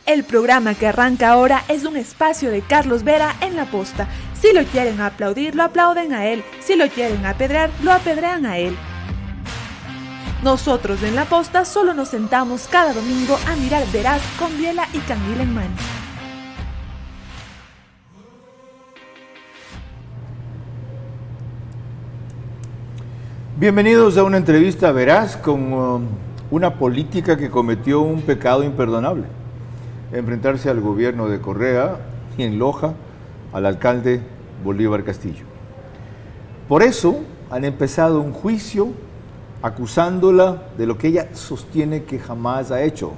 El programa que arranca ahora es un espacio de Carlos Vera en La Posta. Si lo quieren aplaudir, lo aplauden a él. Si lo quieren apedrear, lo apedrean a él. Nosotros en La Posta solo nos sentamos cada domingo a mirar Veraz con biela y canguil en mano. Bienvenidos a una entrevista Veraz con una política que cometió un pecado imperdonable: enfrentarse al gobierno de Correa y en Loja al alcalde Bolívar Castillo. Por eso han empezado un juicio acusándola de lo que ella sostiene que jamás ha hecho,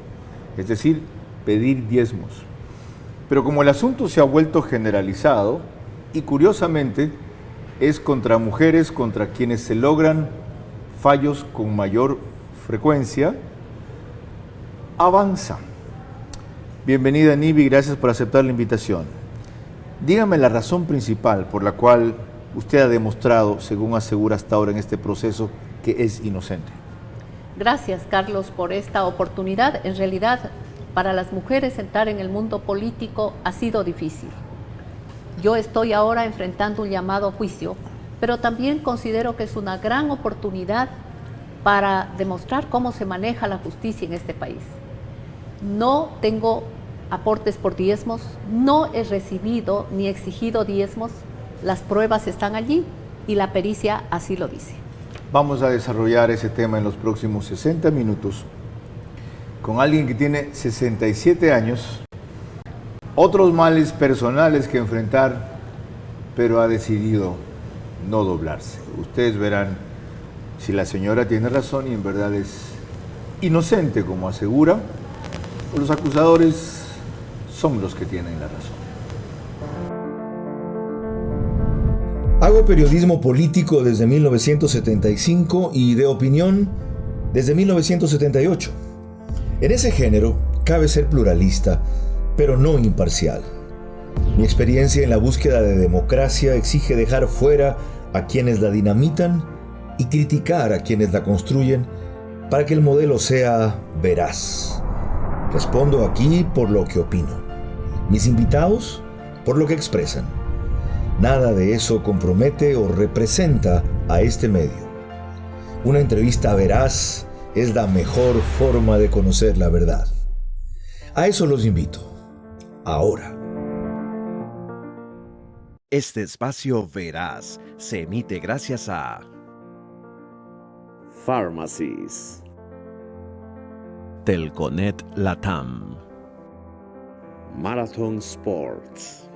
es decir, pedir diezmos. Pero como el asunto se ha vuelto generalizado, y curiosamente es contra mujeres contra quienes se logran fallos con mayor frecuencia, avanza. Bienvenida, Nivi, gracias por aceptar la invitación. Dígame la razón principal por la cual usted ha demostrado, según asegura hasta ahora en este proceso, que es inocente. Gracias, Carlos, por esta oportunidad. En realidad, para las mujeres entrar en el mundo político ha sido difícil. Yo estoy ahora enfrentando un llamado a juicio, pero también considero que es una gran oportunidad para demostrar cómo se maneja la justicia en este país. No tengo aportes por diezmos, no he recibido ni exigido diezmos, las pruebas están allí y la pericia así lo dice. Vamos a desarrollar ese tema en los próximos 60 minutos con alguien que tiene 67 años, otros males personales que enfrentar, pero ha decidido no doblarse. Ustedes verán si la señora tiene razón y en verdad es inocente, como asegura, o los acusadores son los que tienen la razón. Hago periodismo político desde 1975 y de opinión desde 1978. En ese género cabe ser pluralista, pero no imparcial. Mi experiencia en la búsqueda de democracia exige dejar fuera a quienes la dinamitan y criticar a quienes la construyen para que el modelo sea veraz. Respondo aquí por lo que opino. Mis invitados por lo que expresan. Nada de eso compromete o representa a este medio. Una entrevista veraz es la mejor forma de conocer la verdad. A eso los invito. Ahora. Este espacio veraz se emite gracias a Pharmacies, Telconet Latam, Marathon Sports,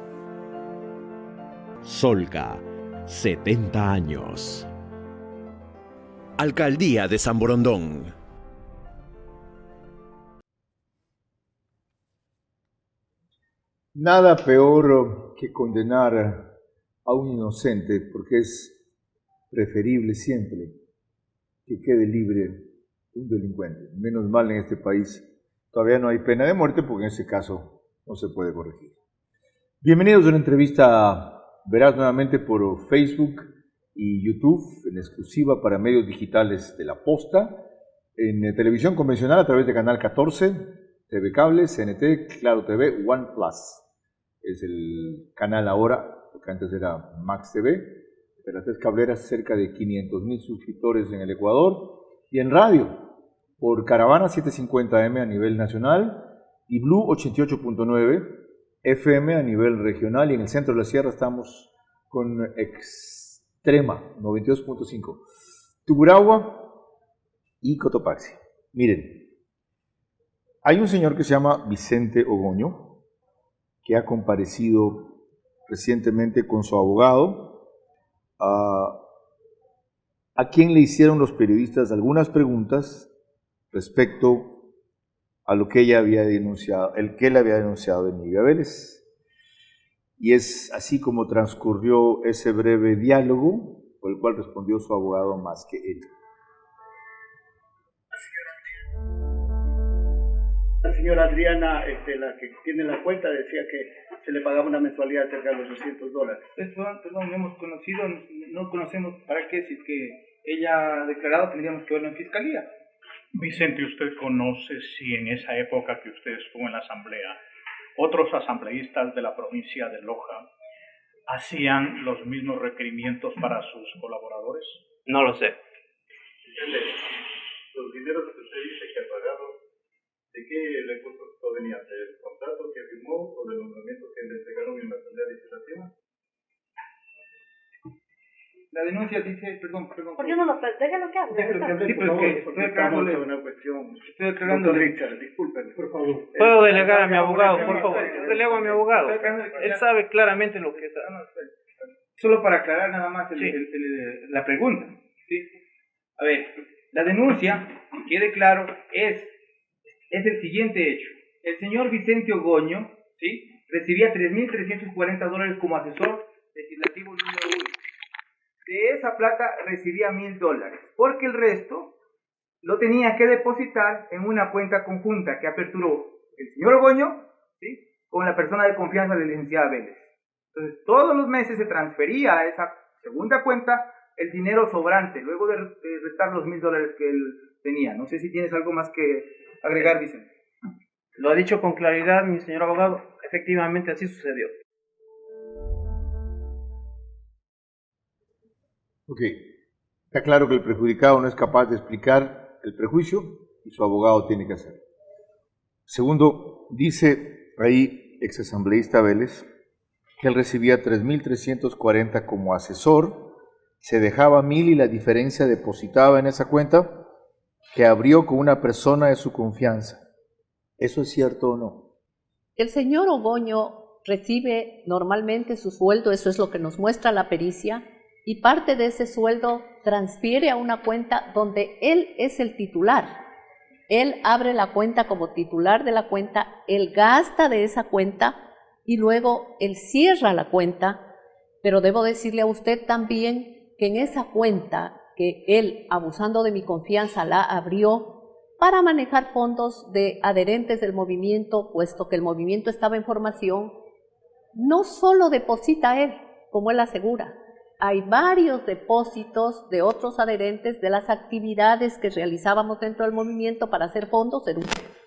Solca, 70 años, Alcaldía de San Borondón. Nada peor que condenar a un inocente, porque es preferible siempre que quede libre un delincuente. Menos mal en este país todavía no hay pena de muerte, porque en ese caso no se puede corregir. Bienvenidos a una entrevista Veraz nuevamente por Facebook y YouTube, en exclusiva para medios digitales de La Posta, en televisión convencional a través de Canal 14, TV Cable, CNT, Claro TV, One Plus. Es el canal ahora, porque antes era Max TV, de las tres cableras, cerca de 500,000 suscriptores en el Ecuador, y en radio, por Caravana 750M a nivel nacional, y Blue 88.9 FM a nivel regional, y en el centro de la sierra estamos con Extrema 92.5, Tugurahua y Cotopaxi. Miren, hay un señor que se llama Vicente Ogoño, que ha comparecido recientemente con su abogado, a quien le hicieron los periodistas algunas preguntas respecto a lo que ella había denunciado, el que él había denunciado de Nidia Vélez. Y es así como transcurrió ese breve diálogo, por el cual respondió su abogado más que él. La señora Adriana, la que tiene la cuenta, decía que se le pagaba una mensualidad cerca de los $200. Esto antes no hemos conocido, no conocemos para qué, si es que ella ha declarado, tendríamos que verlo en fiscalía. Vicente, ¿usted conoce si en esa época que usted estuvo en la asamblea, otros asambleístas de la provincia de Loja hacían los mismos requerimientos para sus colaboradores? No lo sé. Vicente, los dineros que usted dice que ha pagado, ¿de qué recursos provenían? ¿Del contrato que firmó o del nombramiento que le entregaron en la Asamblea Legislativa? La denuncia dice, perdón. ¿Por qué no lo déjalo que hable? Déjalo que hable, Sí, por porque favor. estoy aclarándole una cuestión. Estoy aclarándole. Doctor Richard, disculpen, por favor. ¿Puedo delegar a mi abogado, por favor? Yo delego a mi abogado. Estoy aclarando de que Él ya- sabe claramente lo que está. Solo para aclarar nada más Sí. la pregunta. ¿Sí? A ver, la denuncia, que quede claro, es el siguiente hecho. El señor Vicente Ogoño, ¿sí?, recibía $3,340 como asesor legislativo número 1. De esa plata recibía $1,000, porque el resto lo tenía que depositar en una cuenta conjunta que aperturó el señor Ogoño, ¿sí?, con la persona de confianza de la licenciada Vélez. Entonces, todos los meses se transfería a esa segunda cuenta el dinero sobrante, luego de restar los $1,000 que él tenía. No sé si tienes algo más que agregar, Vicente. Lo ha dicho con claridad mi señor abogado. Efectivamente, así sucedió. Ok, está claro que el perjudicado no es capaz de explicar el prejuicio y su abogado tiene que hacerlo. Segundo, dice ahí exasambleísta Vélez que él recibía 3.340 como asesor, se dejaba 1.000 y la diferencia depositaba en esa cuenta que abrió con una persona de su confianza. ¿Eso es cierto o no? El señor Ogoño recibe normalmente su sueldo, eso es lo que nos muestra la pericia, y parte de ese sueldo transfiere a una cuenta donde él es el titular. Él abre la cuenta como titular de la cuenta, él gasta de esa cuenta y luego él cierra la cuenta, pero debo decirle a usted también que en esa cuenta que él, abusando de mi confianza, la abrió para manejar fondos de adherentes del movimiento, puesto que el movimiento estaba en formación, no solo deposita él, como él asegura, hay varios depósitos de otros adherentes de las actividades que realizábamos dentro del movimiento para hacer fondos en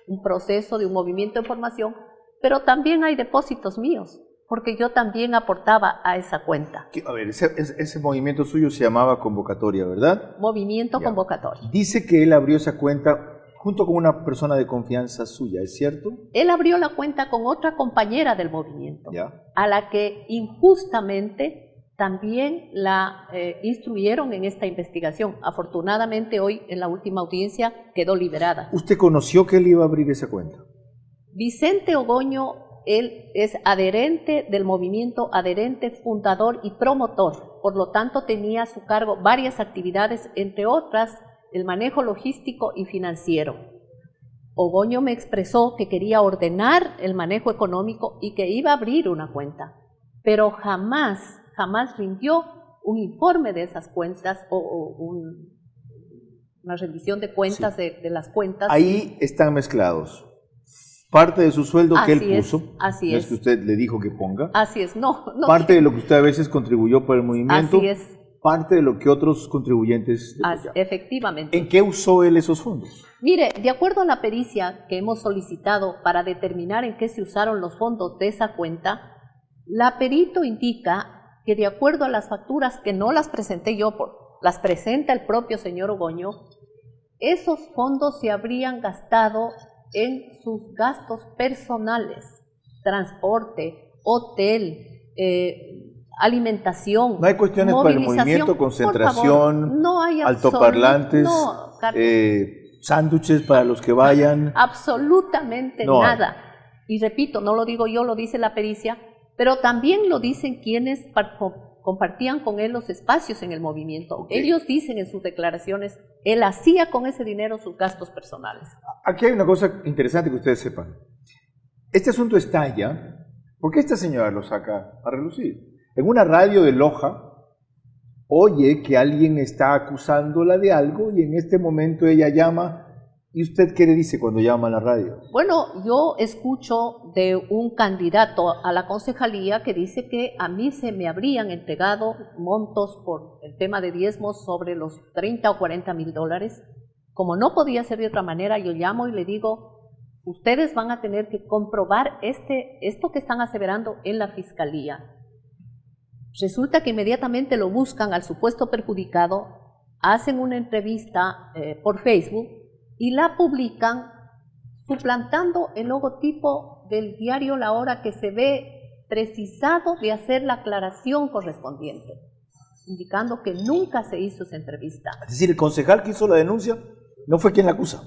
un proceso de un movimiento en formación, pero también hay depósitos míos, porque yo también aportaba a esa cuenta. A ver, ese movimiento suyo se llamaba Convocatoria, ¿verdad? Movimiento Ya. Convocatoria. Dice que él abrió esa cuenta junto con una persona de confianza suya, ¿es cierto? Él abrió la cuenta con otra compañera del movimiento, Ya. a la que injustamente también la instruyeron en esta investigación. Afortunadamente hoy en la última audiencia quedó liberada. ¿Usted conoció que él iba a abrir esa cuenta? Vicente Ogoño, él es adherente del movimiento, adherente, fundador y promotor. Por lo tanto, tenía a su cargo varias actividades, entre otras, el manejo logístico y financiero. Ogoño me expresó que quería ordenar el manejo económico y que iba a abrir una cuenta, pero jamás rindió un informe de esas cuentas una revisión de cuentas Sí. de las cuentas. Ahí están mezclados. Parte de su sueldo que Así él es, puso, así no es. es que usted le dijo que ponga, Así es, no. parte de lo que usted a veces contribuyó por el movimiento, Así es. parte de lo que otros contribuyentes depositaron. Efectivamente. ¿En qué usó él esos fondos? Mire, de acuerdo a la pericia que hemos solicitado para determinar en qué se usaron los fondos de esa cuenta, la perito indica que de acuerdo a las facturas, que no las presenté yo, las presenta el propio señor Ogoño, esos fondos se habrían gastado en sus gastos personales, transporte, hotel, alimentación, No hay cuestiones para el movilización. movimiento, Por concentración, favor, no hay altoparlantes, no, Carlos. sándwiches para los que vayan. Absolutamente No hay. nada. Y repito, no lo digo yo, lo dice la pericia, pero también lo dicen quienes compartían con él los espacios en el movimiento. Ok. Ellos dicen en sus declaraciones, él hacía con ese dinero sus gastos personales. Aquí hay una cosa interesante que ustedes sepan. Este asunto estalla porque esta señora lo saca a relucir. En una radio de Loja, oye que alguien está acusándola de algo y en este momento ella llama. ¿Y usted qué le dice cuando llama a la radio? Bueno, yo escucho de un candidato a la concejalía que dice que a mí se me habrían entregado montos por el tema de diezmos sobre los 30 o 40 mil dólares Como no podía ser de otra manera, yo llamo y le digo, ustedes van a tener que comprobar esto que están aseverando en la fiscalía. Resulta que inmediatamente lo buscan al supuesto perjudicado, hacen una entrevista por Facebook y la publican suplantando el logotipo del diario La Hora, que se ve precisado de hacer la aclaración correspondiente, indicando que nunca se hizo esa entrevista. Es decir, el concejal que hizo la denuncia no fue quien la acusa,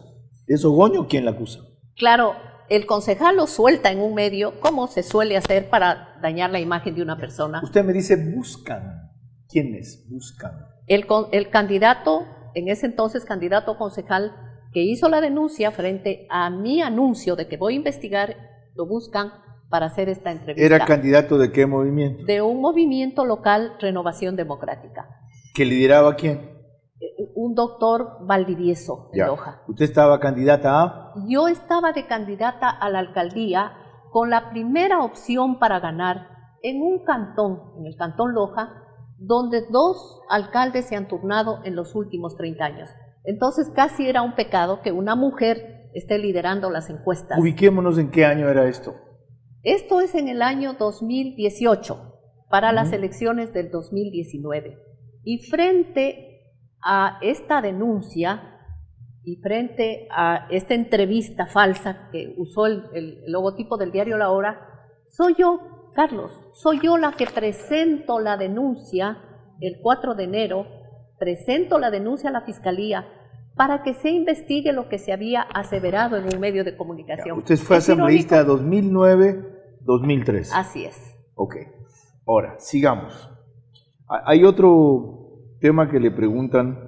es Ogoño quien la acusa. Claro, el concejal lo suelta en un medio, como se suele hacer para dañar la imagen de una persona. Usted me dice buscan. ¿Quiénes buscan? El candidato, en ese entonces candidato concejal, que hizo la denuncia frente a mi anuncio de que voy a investigar, lo buscan para hacer esta entrevista. ¿Era candidato de qué movimiento? De un movimiento local, Renovación Democrática. ¿Que lideraba quién? Un doctor Valdivieso, en Loja. ¿Usted estaba candidata a? Yo estaba de candidata a la alcaldía con la primera opción para ganar en un cantón, en el cantón Loja, donde 2 alcaldes se han turnado en los últimos 30 años. Entonces casi era un pecado que una mujer esté liderando las encuestas. Ubiquémonos en qué año era esto. Esto es en el año 2018, para las elecciones del 2019. Y frente a esta denuncia y frente a esta entrevista falsa que usó el logotipo del diario La Hora, soy yo, Carlos, soy yo la que presento la denuncia el 4 de enero, presento la denuncia a la Fiscalía para que se investigue lo que se había aseverado en un medio de comunicación. Usted fue asambleísta 2009-2013. Así es. Ok. Ahora, sigamos. Hay otro tema que le preguntan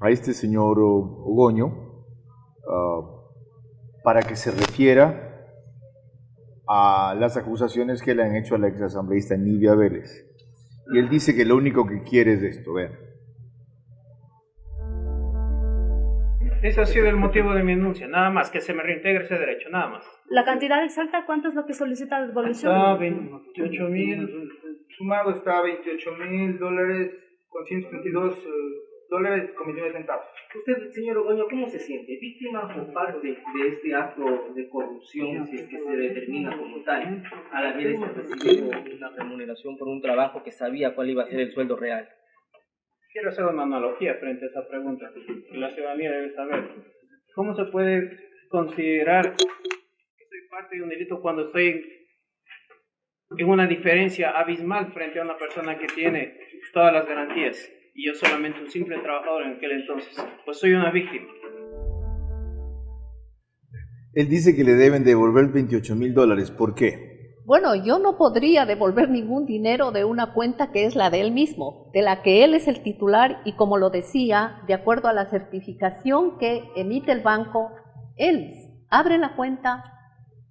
a este señor Ogoño para que se refiera a las acusaciones que le han hecho a la exasambleísta Nivia Vélez. Y él dice que lo único que quiere es esto. Vean. Ese ha sido el motivo de mi denuncia, nada más, que se me reintegre ese derecho, nada más. ¿La cantidad exacta cuánto es lo que solicita la devolución? Está 28.000, sumado está $28.000 con $122 con 29 centavos. Usted, señor Ogoño, ¿cómo se siente? ¿Víctima o parte de este acto de corrupción, si es que se determina como tal, al haber recibido una remuneración por un trabajo que sabía cuál iba a ser el sueldo real? Quiero hacer una analogía frente a esa pregunta. La ciudadanía debe saber. ¿Cómo se puede considerar que soy parte de un delito cuando estoy en una diferencia abismal frente a una persona que tiene todas las garantías y yo solamente un simple trabajador en aquel entonces? Pues soy una víctima. Él dice que le deben devolver $28.000. ¿Por qué? Bueno, yo no podría devolver ningún dinero de una cuenta que es la de él mismo, de la que él es el titular y, como lo decía, de acuerdo a la certificación que emite el banco, él abre la cuenta,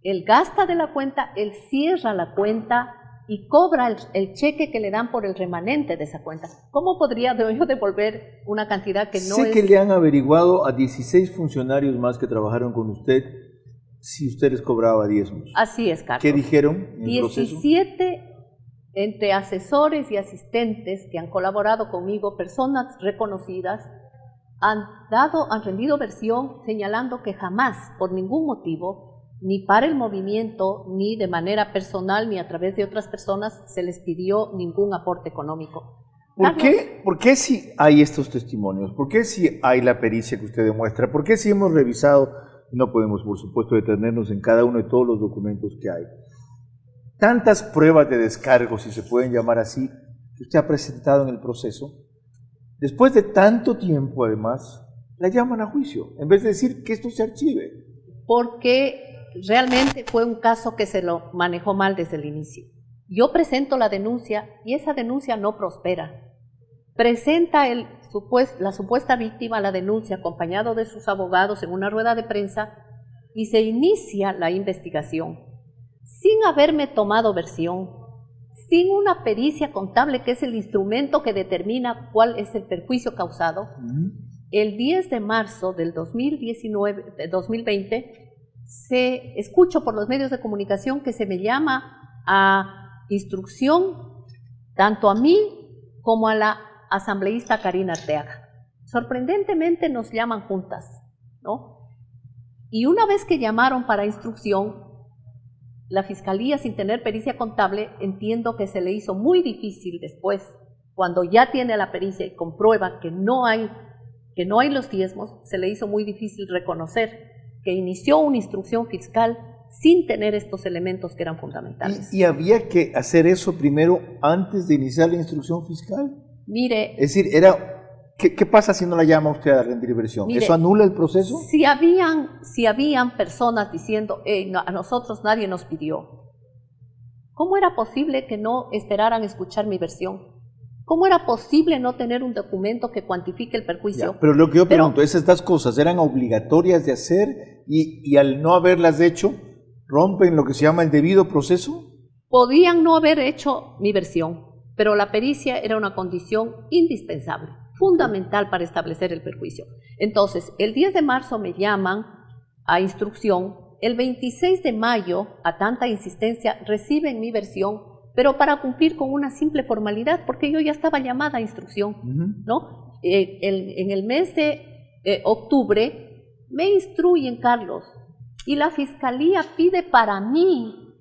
él gasta de la cuenta, él cierra la cuenta y cobra el cheque que le dan por el remanente de esa cuenta. ¿Cómo podría yo devolver una cantidad que no es? Sé que le han averiguado a 16 funcionarios más que trabajaron con usted si usted les cobraba diezmos. Así es, Carlos. ¿Qué dijeron en el 17 entre asesores y asistentes que han colaborado conmigo, personas reconocidas, han rendido versión señalando que jamás, por ningún motivo, ni para el movimiento, ni de manera personal, ni a través de otras personas, se les pidió ningún aporte económico. ¿Por qué si hay estos testimonios? ¿Por qué si hay la pericia que usted demuestra? ¿Por qué si hemos revisado? No podemos, por supuesto, detenernos en cada uno de todos los documentos que hay. Tantas pruebas de descargo, si se pueden llamar así, que usted ha presentado en el proceso, después de tanto tiempo, además, la llaman a juicio, en vez de decir que esto se archive. Porque realmente fue un caso que se lo manejó mal desde el inicio. Yo presento la denuncia y esa denuncia no prospera. Presenta la supuesta víctima la denuncia acompañado de sus abogados en una rueda de prensa y se inicia la investigación sin haberme tomado versión, sin una pericia contable que es el instrumento que determina cuál es el perjuicio causado. El 10 de marzo del 2020 escucho por los medios de comunicación que se me llama a instrucción tanto a mí como a la asambleísta Karina Arteaga. Sorprendentemente nos llaman juntas ¿no? Y una vez que llamaron para instrucción, la fiscalía, sin tener pericia contable, entiendo que se le hizo muy difícil después, cuando ya tiene la pericia y comprueba que no hay los diezmos, se le hizo muy difícil reconocer que inició una instrucción fiscal sin tener estos elementos que eran fundamentales. ¿Y había que hacer eso primero antes de iniciar la instrucción fiscal? Mire, es decir, ¿qué pasa si no la llama usted a rendir versión? Mire, ¿eso anula el proceso? Si habían personas diciendo, no, a nosotros nadie nos pidió, ¿cómo era posible que no esperaran escuchar mi versión? ¿Cómo era posible no tener un documento que cuantifique el perjuicio? Ya, pero lo que yo pregunto es, ¿estas cosas eran obligatorias de hacer y al no haberlas hecho, rompen lo que se llama el debido proceso? Podían no haber hecho mi versión, pero la pericia era una condición indispensable, fundamental para establecer el perjuicio. Entonces, el 10 de marzo me llaman a instrucción, el 26 de mayo, a tanta insistencia, reciben mi versión, pero para cumplir con una simple formalidad, porque yo ya estaba llamada a instrucción, ¿no? En el mes de octubre me instruyen, Carlos, y la fiscalía pide para mí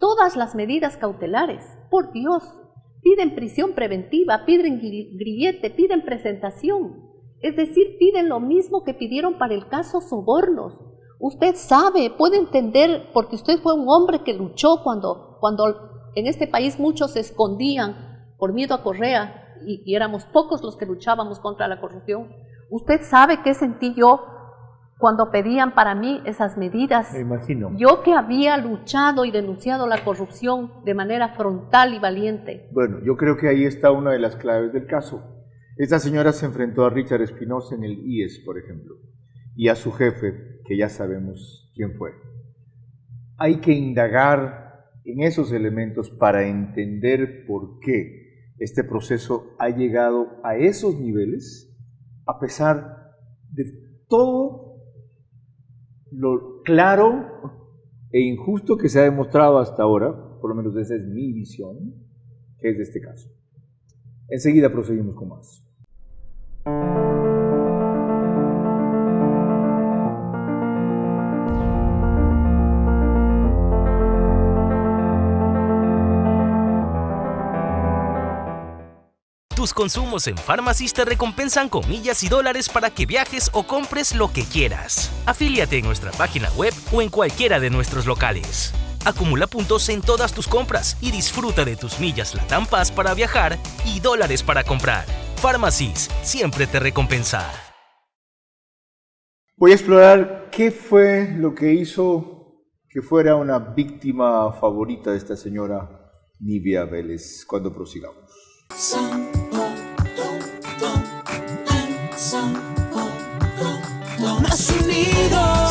todas las medidas cautelares. Por Dios, piden prisión preventiva, piden grillete, piden presentación. Es decir, piden lo mismo que pidieron para el caso sobornos. Usted sabe, puede entender, porque usted fue un hombre que luchó cuando en este país muchos se escondían por miedo a Correa y éramos pocos los que luchábamos contra la corrupción. Usted sabe qué sentí yo cuando pedían para mí esas medidas. Me imagino. Yo que había luchado y denunciado la corrupción de manera frontal y valiente. Bueno, yo creo que ahí está una de las claves del caso. Esta señora se enfrentó a Richard Espinosa en el IES, por ejemplo, y a su jefe, que ya sabemos quién fue. Hay que indagar en esos elementos para entender por qué este proceso ha llegado a esos niveles, a pesar de todo lo claro e injusto que se ha demostrado hasta ahora, por lo menos esa es mi visión, que es de este caso. Enseguida proseguimos con más. Tus consumos en Pharmacies te recompensan con millas y dólares para que viajes o compres lo que quieras. Afíliate en nuestra página web o en cualquiera de nuestros locales. Acumula puntos en todas tus compras y disfruta de tus millas Latam Pass para viajar y dólares para comprar. Pharmacies siempre te recompensa. Voy a explorar qué fue lo que hizo que fuera una víctima favorita de esta señora Nivia Vélez cuando prosigamos. Más unidos,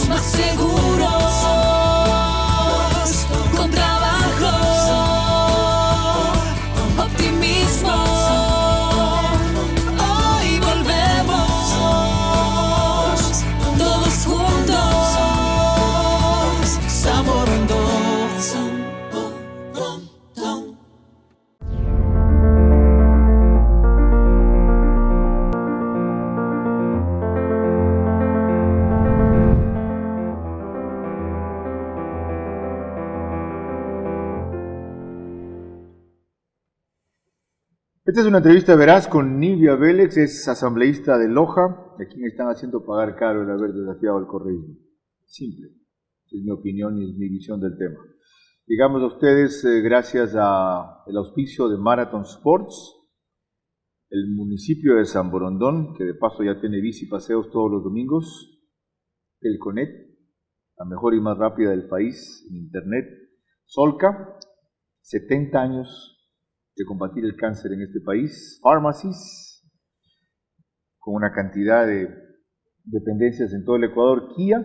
más seguros, con trabajo, optimismo. Hoy volvemos, todos juntos, sabor hondo. Esta es una entrevista veraz con Nivia Vélez, es asambleísta de Loja, a quien están haciendo pagar caro el haber desafiado al correísmo. Simple, es mi opinión y es mi visión del tema. Llegamos a ustedes gracias al auspicio de Marathon Sports, el municipio de San Borondón, que de paso ya tiene bici paseos todos los domingos, el CONET, la mejor y más rápida del país en internet, Solca, 70 años de combatir el cáncer en este país, Pharmacies, con una cantidad de dependencias en todo el Ecuador, Kia,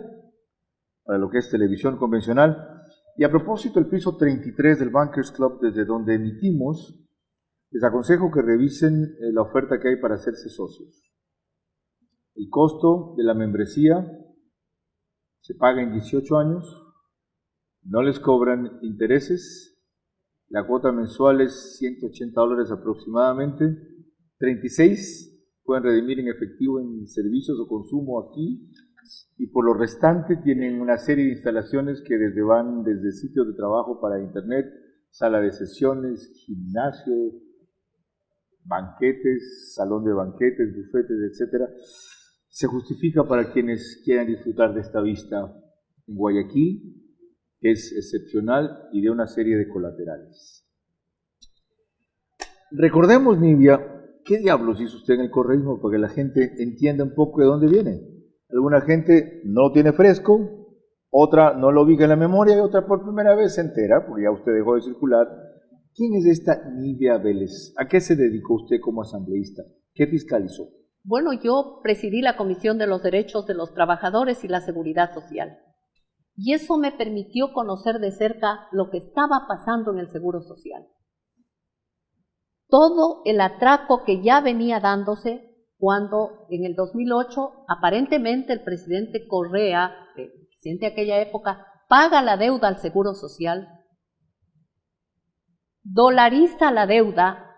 para lo que es televisión convencional, y a propósito el piso 33 del Bankers Club, desde donde emitimos, les aconsejo que revisen la oferta que hay para hacerse socios. El costo de la membresía se paga en 18 años, no les cobran intereses. La cuota mensual es $180 aproximadamente, 36% pueden redimir en efectivo en servicios o consumo aquí, y por lo restante tienen una serie de instalaciones que van desde sitios de trabajo para internet, sala de sesiones, gimnasio, banquetes, salón de banquetes, bufetes, etc. Se justifica para quienes quieran disfrutar de esta vista en Guayaquil, que es excepcional y de una serie de colaterales. Recordemos, Nivia, ¿qué diablos hizo usted en el correísmo para que la gente entienda un poco de dónde viene? Alguna gente no lo tiene fresco, otra no lo ubica en la memoria y otra por primera vez se entera, porque ya usted dejó de circular. ¿Quién es esta Nivia Vélez? ¿A qué se dedicó usted como asambleísta? ¿Qué fiscalizó? Bueno, yo presidí la Comisión de los Derechos de los Trabajadores y la Seguridad Social. Y eso me permitió conocer de cerca lo que estaba pasando en el Seguro Social. Todo el atraco que ya venía dándose cuando en el 2008 aparentemente el presidente Correa, el presidente de aquella época, paga la deuda al Seguro Social, dolariza la deuda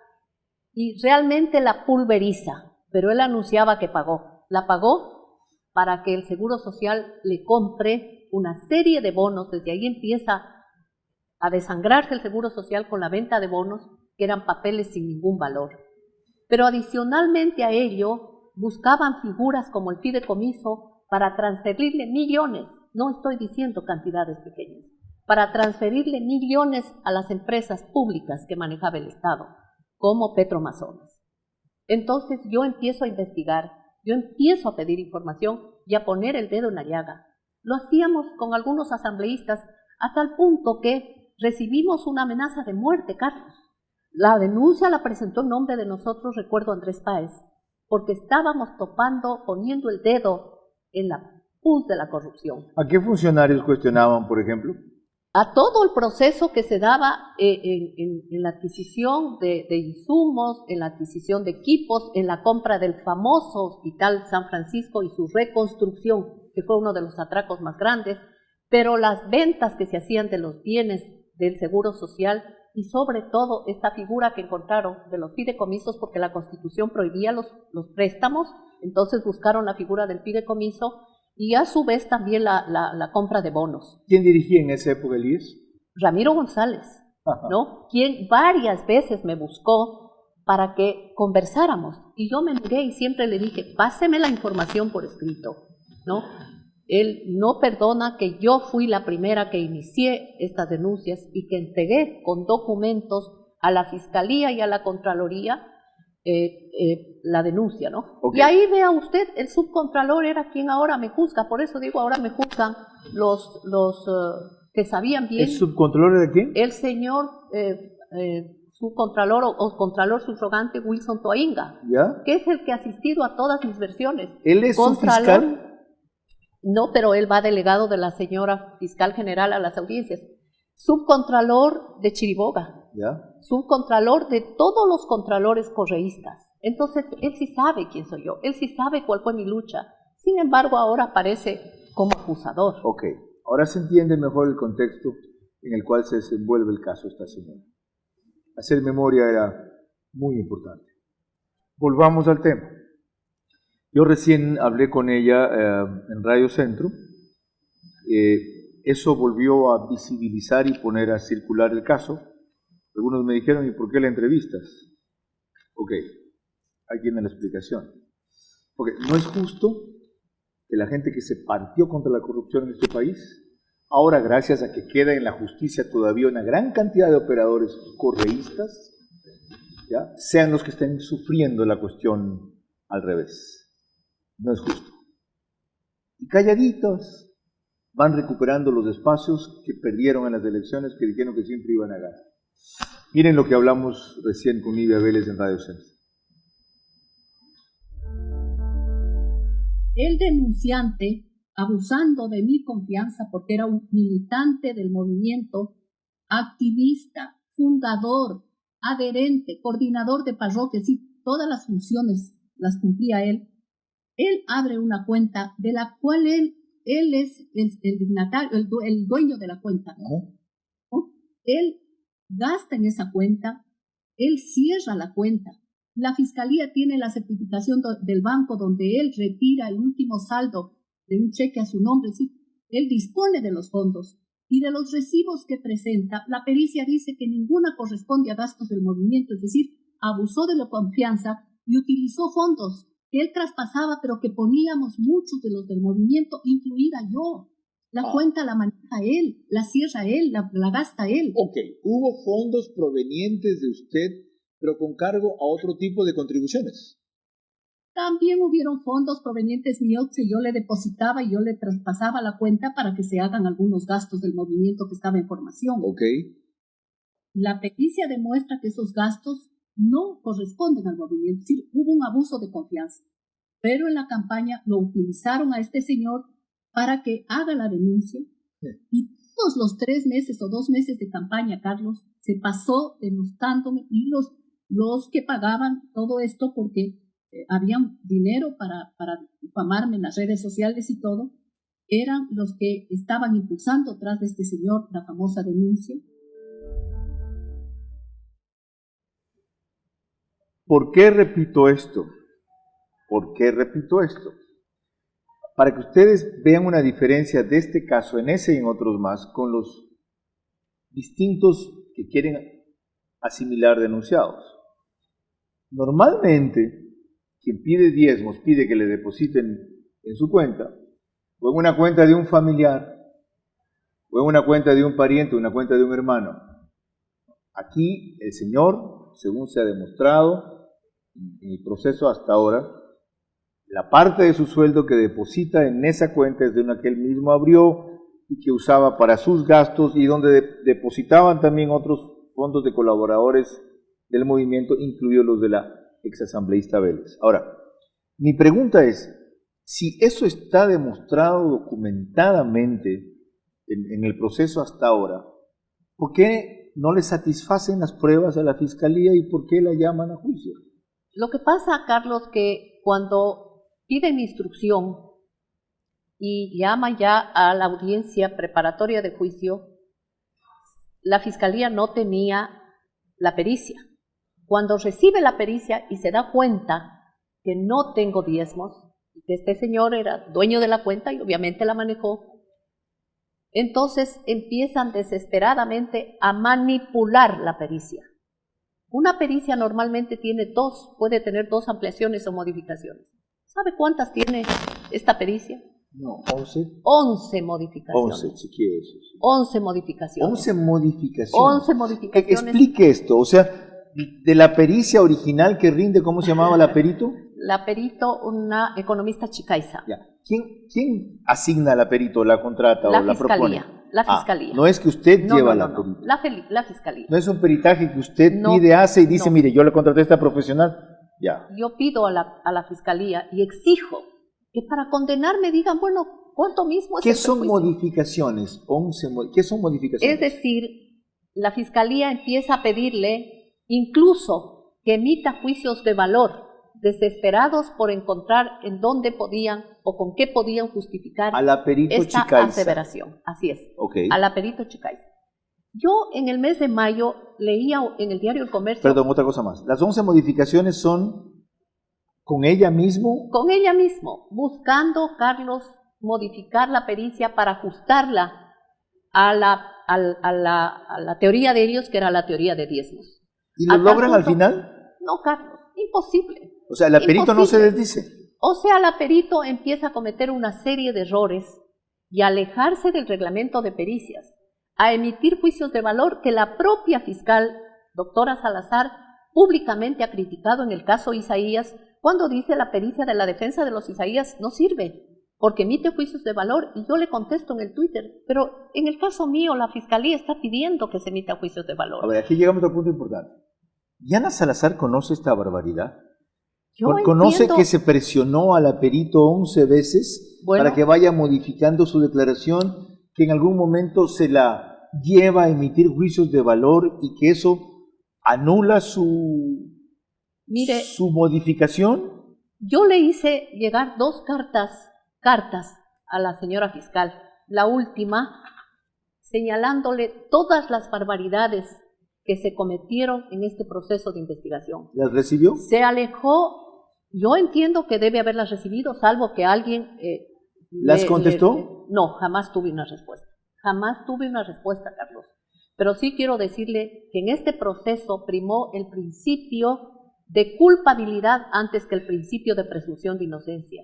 y realmente la pulveriza, pero él anunciaba que pagó. La pagó para que el Seguro Social le compre una serie de bonos. Desde ahí empieza a desangrarse el Seguro Social con la venta de bonos, que eran papeles sin ningún valor. Pero adicionalmente a ello, buscaban figuras como el fideicomiso para transferirle millones, no estoy diciendo cantidades pequeñas, para transferirle millones a las empresas públicas que manejaba el Estado, como Petroamazonas. Entonces yo empiezo a investigar, yo empiezo a pedir información y a poner el dedo en la llaga. Lo hacíamos con algunos asambleístas a tal punto que recibimos una amenaza de muerte, Carlos. La denuncia la presentó en nombre de nosotros, recuerdo, Andrés Páez, porque estábamos poniendo el dedo en la pus de la corrupción. ¿A qué funcionarios cuestionaban, por ejemplo? A todo el proceso que se daba en la adquisición de insumos, en la adquisición de equipos, en la compra del famoso Hospital San Francisco y su reconstrucción, que fue uno de los atracos más grandes, pero las ventas que se hacían de los bienes del Seguro Social y sobre todo esta figura que encontraron de los fideicomisos, porque la Constitución prohibía los préstamos, entonces buscaron la figura del fideicomiso y a su vez también la compra de bonos. ¿Quién dirigía en esa época el IES? Ramiro González, ¿no? Quien varias veces me buscó para que conversáramos. Y yo me negué y siempre le dije, páseme la información por escrito, ¿no? Él no perdona que yo fui la primera que inicié estas denuncias y que entregué con documentos a la Fiscalía y a la Contraloría la denuncia, ¿no? Okay. Y ahí vea usted, el subcontralor era quien ahora me juzga, por eso digo, ahora me juzgan los que sabían bien. ¿El subcontralor era quién? El señor subcontralor o contralor subrogante Wilson Toainga, ¿ya? Que es el que ha asistido a todas mis versiones. ¿Él es su fiscal? No, pero él va delegado de la señora fiscal general a las audiencias. Subcontralor de Chiriboga, ¿ya? Subcontralor de todos los contralores correístas. Entonces, él sí sabe quién soy yo, él sí sabe cuál fue mi lucha. Sin embargo, ahora aparece como acusador. Ok, ahora se entiende mejor el contexto en el cual se desenvuelve el caso de esta señora. Hacer memoria era muy importante. Volvamos al tema. Yo recién hablé con ella en Radio Centro. Eso volvió a visibilizar y poner a circular el caso. Algunos me dijeron, ¿y por qué la entrevistas? Ok, ahí tiene la explicación. Porque no es justo que la gente que se partió contra la corrupción en este país, ahora gracias a que queda en la justicia todavía una gran cantidad de operadores correístas, ¿ya?, sean los que estén sufriendo la cuestión al revés. No es justo. Y calladitos van recuperando los espacios que perdieron en las elecciones, que dijeron que siempre iban a ganar. Miren lo que hablamos recién con Nivia Vélez en Radio Centro. El denunciante, abusando de mi confianza porque era un militante del movimiento, activista, fundador, adherente, coordinador de parroquias, y todas las funciones las cumplía él. Él abre una cuenta de la cual él es el dignatario, el dueño de la cuenta, ¿no? Él gasta en esa cuenta, él cierra la cuenta, La fiscalía tiene la certificación del banco donde él retira el último saldo de un cheque a su nombre, ¿sí? Él dispone de los fondos y de los recibos que presenta. La pericia dice que ninguna corresponde a gastos del movimiento, es decir, abusó de la confianza y utilizó fondos que él traspasaba, pero que poníamos muchos de los del movimiento, incluida yo. La cuenta la maneja él, la cierra él, la gasta él. Ok, hubo fondos provenientes de usted, pero con cargo a otro tipo de contribuciones. También hubieron fondos provenientes míos que yo le depositaba y yo le traspasaba la cuenta para que se hagan algunos gastos del movimiento que estaba en formación. Ok. La pericia demuestra que esos gastos no corresponden al movimiento, es decir, hubo un abuso de confianza. Pero en la campaña lo utilizaron a este señor para que haga la denuncia. Y todos los 3 meses o 2 meses de campaña, Carlos, se pasó denustándome y los que pagaban todo esto porque había dinero para difamarme en las redes sociales y todo, eran los que estaban impulsando tras de este señor la famosa denuncia. ¿Por qué repito esto? ¿Por qué repito esto? Para que ustedes vean una diferencia de este caso, en ese y en otros más, con los distintos que quieren asimilar denunciados. Normalmente, quien pide diezmos pide que le depositen en su cuenta, o en una cuenta de un familiar, o en una cuenta de un pariente, o en una cuenta de un hermano. Aquí el señor, según se ha demostrado en el proceso hasta ahora, la parte de su sueldo que deposita en esa cuenta es de una que él mismo abrió y que usaba para sus gastos y donde depositaban también otros fondos de colaboradores del movimiento, incluidos los de la exasambleísta Vélez. Ahora, mi pregunta es, si eso está demostrado documentadamente en el proceso hasta ahora, ¿por qué no le satisfacen las pruebas a la Fiscalía y por qué la llaman a juicio? Lo que pasa, Carlos, que cuando piden instrucción y llaman ya a la audiencia preparatoria de juicio, la Fiscalía no tenía la pericia. Cuando recibe la pericia y se da cuenta que no tengo diezmos, y que este señor era dueño de la cuenta y obviamente la manejó, entonces empiezan desesperadamente a manipular la pericia. Una pericia normalmente puede tener 2 ampliaciones o modificaciones. ¿Sabe cuántas tiene esta pericia? No, 11. 11 modificaciones. 11, si quiere eso. Sí. 11 modificaciones. 11 modificaciones. 11 modificaciones. Explique esto, o sea, de la pericia original que rinde, ¿cómo se llamaba la perito? La perito, una economista chicaiza. Ya. ¿Quién asigna la perito, la contrata o la propone? La Fiscalía. No es que usted lleva la perito. La Fiscalía. No es un peritaje que usted pide, hace y dice, mire, yo le contraté a esta profesional. Ya. Yo pido a la Fiscalía y exijo que para condenarme digan, bueno, ¿cuánto mismo es ¿Qué el son perjuicio? modificaciones? ¿Qué son modificaciones? Es decir, la Fiscalía empieza a pedirle incluso que emita juicios de valor, desesperados por encontrar en dónde podían o con qué podían justificar a la perito esta Chicaiza. aseveración. Así es, Okay. a la perito Chicaiza. Yo en el mes de mayo leía en el diario El Comercio... Perdón, otra cosa más. Las 11 modificaciones son con ella mismo. Con ella mismo, buscando, Carlos, modificar la pericia para ajustarla a la teoría de ellos, que era la teoría de diezmos. ¿Y lo logran al final? No, Carlos, imposible. O sea, la perito no se desdice. O sea, la perito empieza a cometer una serie de errores y a alejarse del reglamento de pericias, a emitir juicios de valor que la propia fiscal, doctora Salazar, públicamente ha criticado en el caso Isaías, cuando dice la pericia de la defensa de los Isaías no sirve, porque emite juicios de valor, y yo le contesto en el Twitter, pero en el caso mío la Fiscalía está pidiendo que se emita juicios de valor. A ver, aquí llegamos a otro punto importante. ¿Diana Salazar conoce esta barbaridad? ¿Conoce que se presionó a la perito 11 veces para que vaya modificando su declaración, que en algún momento se la lleva a emitir juicios de valor y que eso anula su modificación? Yo le hice llegar 2 cartas a la señora fiscal. La última, señalándole todas las barbaridades que se cometieron en este proceso de investigación. ¿Las recibió? Se alejó, yo entiendo que debe haberlas recibido, salvo que alguien... ¿Las contestó? No, jamás tuve una respuesta. Jamás tuve una respuesta, Carlos. Pero sí quiero decirle que en este proceso primó el principio de culpabilidad antes que el principio de presunción de inocencia.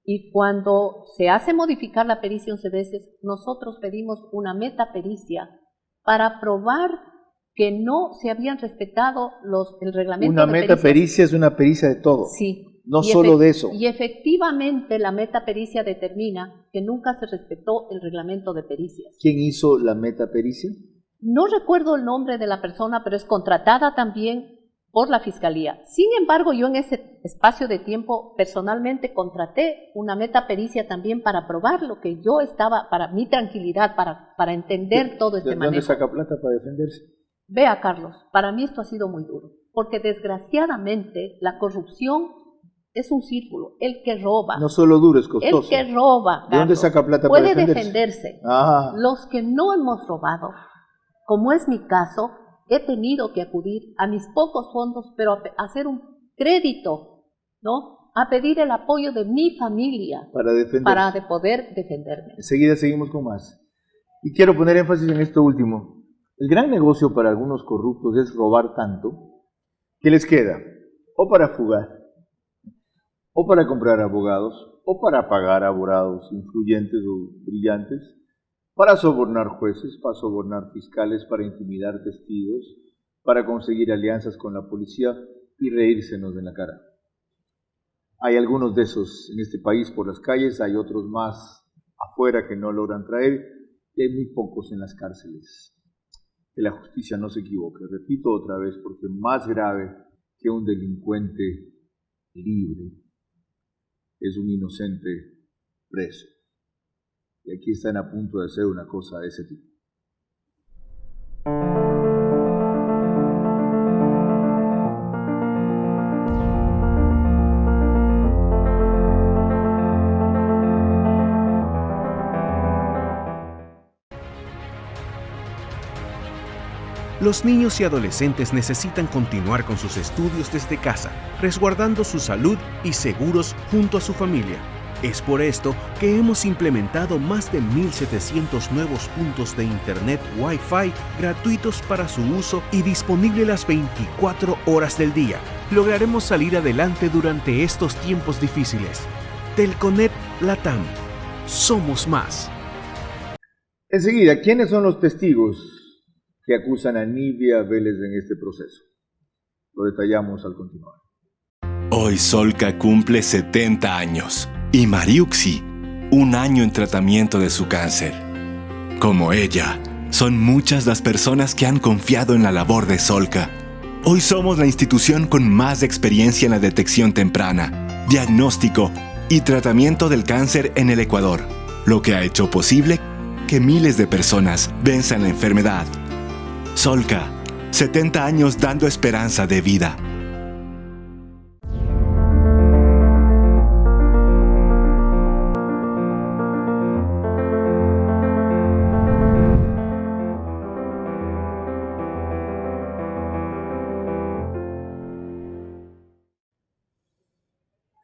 Y cuando se hace modificar la pericia 11 veces, nosotros pedimos una metapericia para probar que no se habían respetado el reglamento Una de metapericia es una pericia de todo. Sí. No solo de eso. Y efectivamente la metapericia determina que nunca se respetó el reglamento de pericias. ¿Quién hizo la metapericia? No recuerdo el nombre de la persona, pero es contratada también por la Fiscalía. Sin embargo, yo en ese espacio de tiempo personalmente contraté una metapericia también para probar lo que yo estaba, para mi tranquilidad, para entender todo este manejo. ¿De dónde saca plata para defenderse? Vea, Carlos, para mí esto ha sido muy duro, porque desgraciadamente la corrupción es un círculo. El que roba. No solo duro, es costoso. El que roba, Carlos, ¿de dónde saca plata puede para defenderse? Los que no hemos robado, como es mi caso, he tenido que acudir a mis pocos fondos, pero a hacer un crédito, ¿no? A pedir el apoyo de mi familia para poder defenderme. Enseguida seguimos con más. Y quiero poner énfasis en esto último. El gran negocio para algunos corruptos es robar tanto que les queda o para fugar, o para comprar abogados, o para pagar abogados influyentes o brillantes, para sobornar jueces, para sobornar fiscales, para intimidar testigos, para conseguir alianzas con la policía y reírsenos en la cara. Hay algunos de esos en este país por las calles, hay otros más afuera que no logran traer, y hay muy pocos en las cárceles. Que la justicia no se equivoque. Repito otra vez, porque más grave que un delincuente libre es un inocente preso. Y aquí están a punto de hacer una cosa de ese tipo. Los niños y adolescentes necesitan continuar con sus estudios desde casa, resguardando su salud y seguros junto a su familia. Es por esto que hemos implementado más de 1.700 nuevos puntos de Internet Wi-Fi gratuitos para su uso y disponible las 24 horas del día. Lograremos salir adelante durante estos tiempos difíciles. Telconet Latam. Somos más. Enseguida, ¿quiénes son los testigos que acusan a Nivia Vélez en este proceso? Lo detallamos al continuar. Hoy Solca cumple 70 años y Mariuxi 1 año en tratamiento de su cáncer. Como ella, son muchas las personas que han confiado en la labor de Solca. Hoy somos la institución con más experiencia en la detección temprana, diagnóstico y tratamiento del cáncer en el Ecuador, lo que ha hecho posible que miles de personas venzan la enfermedad. Solca, 70 años dando esperanza de vida.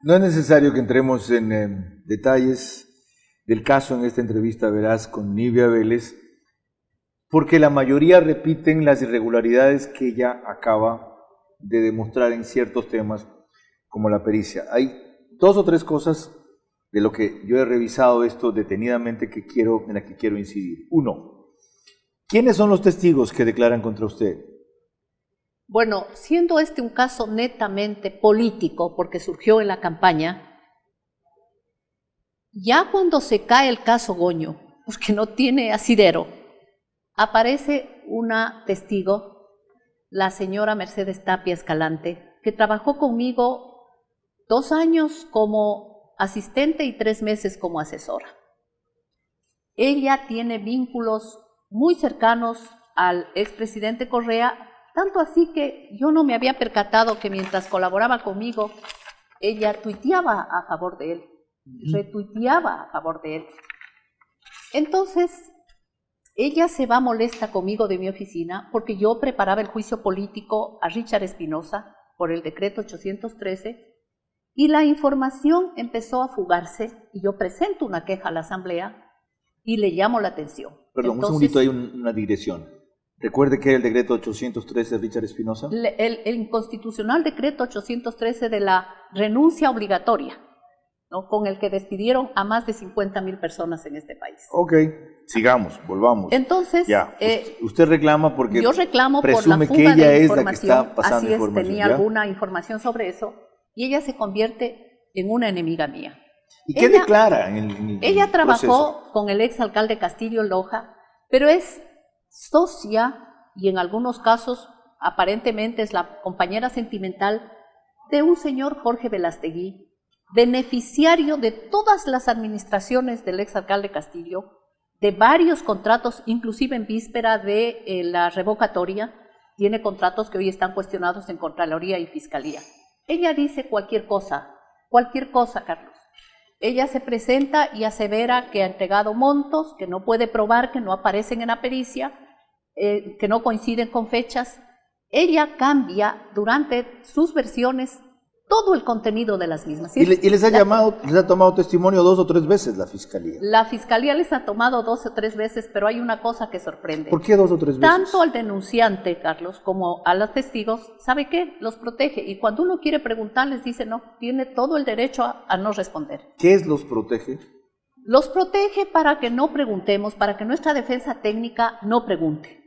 No es necesario que entremos en detalles del caso en esta entrevista veraz con Nivia Vélez, porque la mayoría repiten las irregularidades que ella acaba de demostrar en ciertos temas, como la pericia. Hay 2 o 3 cosas de lo que yo he revisado esto detenidamente en la que quiero incidir. 1. ¿Quiénes son los testigos que declaran contra usted? Bueno, siendo este un caso netamente político, porque surgió en la campaña, ya cuando se cae el caso Goño, porque no tiene asidero, aparece una testigo, la señora Mercedes Tapia Escalante, que trabajó conmigo 2 años como asistente y 3 meses como asesora. Ella tiene vínculos muy cercanos al expresidente Correa, tanto así que yo no me había percatado que mientras colaboraba conmigo, ella tuiteaba a favor de él, retuiteaba a favor de él. Entonces, ella se va molesta conmigo de mi oficina porque yo preparaba el juicio político a Richard Espinosa por el decreto 813 y la información empezó a fugarse y yo presento una queja a la asamblea y le llamo la atención. Perdón, Entonces, un segundito, hay una digresión. Recuerde que era el decreto 813 de Richard Espinosa. El inconstitucional decreto 813 de la renuncia obligatoria, ¿no? Con el que despidieron a más de 50,000 personas en este país. Ok, sigamos, volvamos. Entonces, ya, usted reclama porque yo reclamo por la presume fuga que ella de es la que información. está pasando Así es, información. tenía ¿ya? alguna información sobre eso y ella se convierte en una enemiga mía. ¿Y qué declara en el Ella trabajó proceso? con el exalcalde Castillo Loja, pero es socia y en algunos casos aparentemente es la compañera sentimental de un señor Jorge Velastegui, beneficiario de todas las administraciones del exalcalde Castillo, de varios contratos, inclusive en víspera de la revocatoria, tiene contratos que hoy están cuestionados en Contraloría y Fiscalía. Ella dice cualquier cosa, Carlos. Ella se presenta y asevera que ha entregado montos, que no puede probar, que no aparecen en la pericia, que no coinciden con fechas. Ella cambia durante sus versiones todo el contenido de las mismas. ¿Y les ha tomado testimonio 2 o 3 veces la Fiscalía? La Fiscalía les ha tomado 2 o 3 veces, pero hay una cosa que sorprende. ¿Por qué 2 o 3 veces? Tanto al denunciante, Carlos, como a los testigos, ¿sabe qué? Los protege. Y cuando uno quiere preguntar, les dice no, tiene todo el derecho a no responder. ¿Qué es los protege? Los protege para que no preguntemos, para que nuestra defensa técnica no pregunte.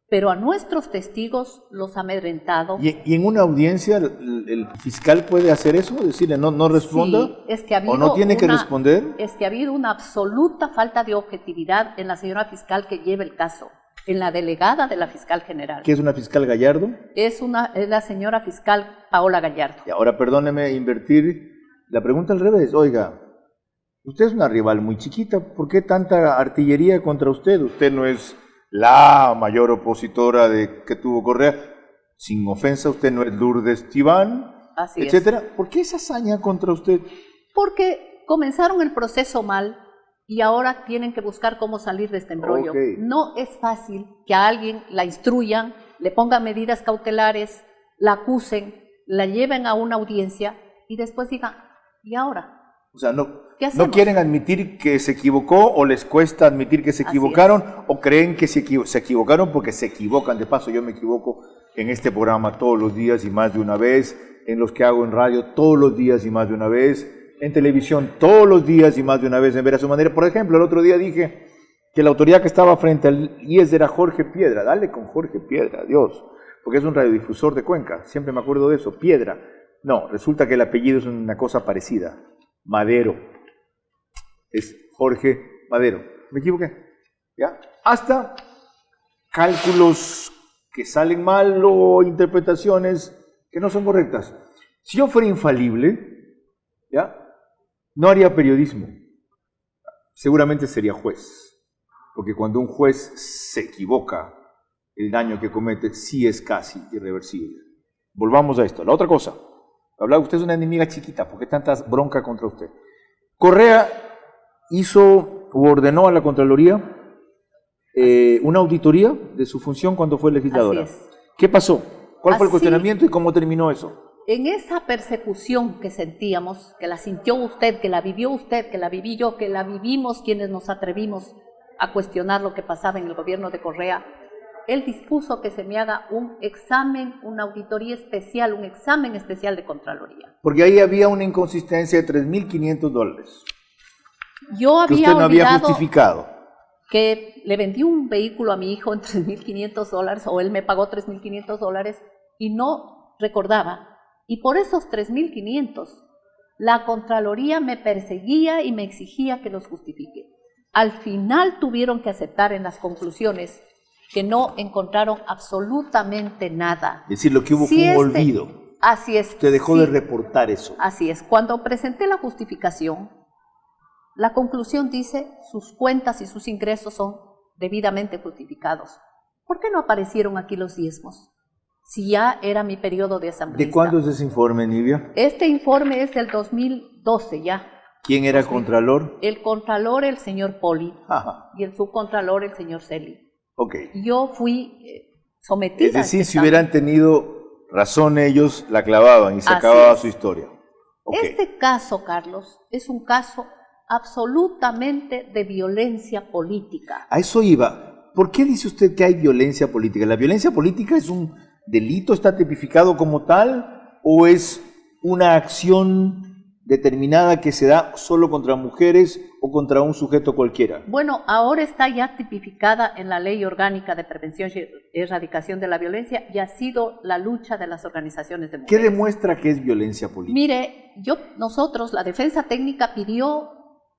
Pero a nuestros testigos los ha amedrentado. ¿Y en una audiencia el fiscal puede hacer eso? Decirle no responda. Sí, es que ha habido ¿O no tiene que responder? Es que ha habido una absoluta falta de objetividad en la señora fiscal que lleva el caso, en la delegada de la fiscal general. ¿Qué es una fiscal Gallardo? Es la señora fiscal Paola Gallardo. Y ahora perdóneme invertir la pregunta al revés. Oiga, usted es una rival muy chiquita. ¿Por qué tanta artillería contra usted? Usted no es la mayor opositora que tuvo Correa, sin ofensa, usted no es Lourdes Tibán, etcétera. ¿Por qué esa hazaña contra usted? Porque comenzaron el proceso mal y ahora tienen que buscar cómo salir de este embrollo. Okay. No es fácil que a alguien la instruyan, le pongan medidas cautelares, la acusen, la lleven a una audiencia y después digan, ¿y ahora? O sea, no quieren admitir que se equivocó o les cuesta admitir que se equivocaron o creen que se equivocaron porque se equivocan. De paso, yo me equivoco en este programa todos los días y más de una vez, en los que hago en radio todos los días y más de una vez, en televisión todos los días y más de una vez en Ver a Su Manera. Por ejemplo, el otro día dije que la autoridad que estaba frente al IES era Jorge Piedra. Dale con Jorge Piedra, Dios, porque es un radiodifusor de Cuenca, siempre me acuerdo de eso, Piedra. No, resulta que el apellido es una cosa parecida. Madero. Es Jorge Madero. ¿Me equivoqué? ¿Ya? Hasta cálculos que salen mal o interpretaciones que no son correctas. Si yo fuera infalible, ¿ya? No haría periodismo. Seguramente sería juez. Porque cuando un juez se equivoca, el daño que comete sí es casi irreversible. Volvamos a esto. La otra cosa. Hablaba, usted es una enemiga chiquita, ¿por qué tanta bronca contra usted? Correa hizo o ordenó a la Contraloría una auditoría de su función cuando fue legisladora. Así es. ¿Qué pasó? ¿Cuál fue el cuestionamiento y cómo terminó eso? En esa persecución que sentíamos, que la sintió usted, que la vivió usted, que la viví yo, que la vivimos quienes nos atrevimos a cuestionar lo que pasaba en el gobierno de Correa, él dispuso que se me haga un examen, una auditoría especial, un examen especial de Contraloría. Porque ahí había una inconsistencia de $3.500. Yo había que usted no había justificado. Que le vendí un vehículo a mi hijo en $3.500 o él me pagó $3.500 y no recordaba. Y por esos $3.500 la Contraloría me perseguía y me exigía que los justifique. Al final tuvieron que aceptar en las conclusiones que no encontraron absolutamente nada. Es decir, lo que hubo fue un olvido. Así es. Usted dejó de reportar eso. Así es. Cuando presenté la justificación, la conclusión dice, sus cuentas y sus ingresos son debidamente justificados. ¿Por qué no aparecieron aquí los diezmos? Si ya era mi periodo de asambleísta. ¿De cuándo es ese informe, Nivia? Este informe es del 2012 ya. ¿Quién era contralor? El contralor, el señor Poli, Ajá. y el subcontralor, el señor Celi. Ok. Yo fui sometida. Es decir, a si hubieran tenido razón ellos, la clavaban y se Así acababa es. su historia. Okay. Este caso, Carlos, es un caso absolutamente de violencia política. A eso iba. ¿Por qué dice usted que hay violencia política? ¿La violencia política es un delito, está tipificado como tal, o es una acción determinada que se da solo contra mujeres o contra un sujeto cualquiera? Bueno, ahora está ya tipificada en la Ley Orgánica de Prevención y Erradicación de la Violencia y ha sido la lucha de las organizaciones de mujeres. ¿Qué demuestra que es violencia política? Mire, nosotros, la defensa técnica pidió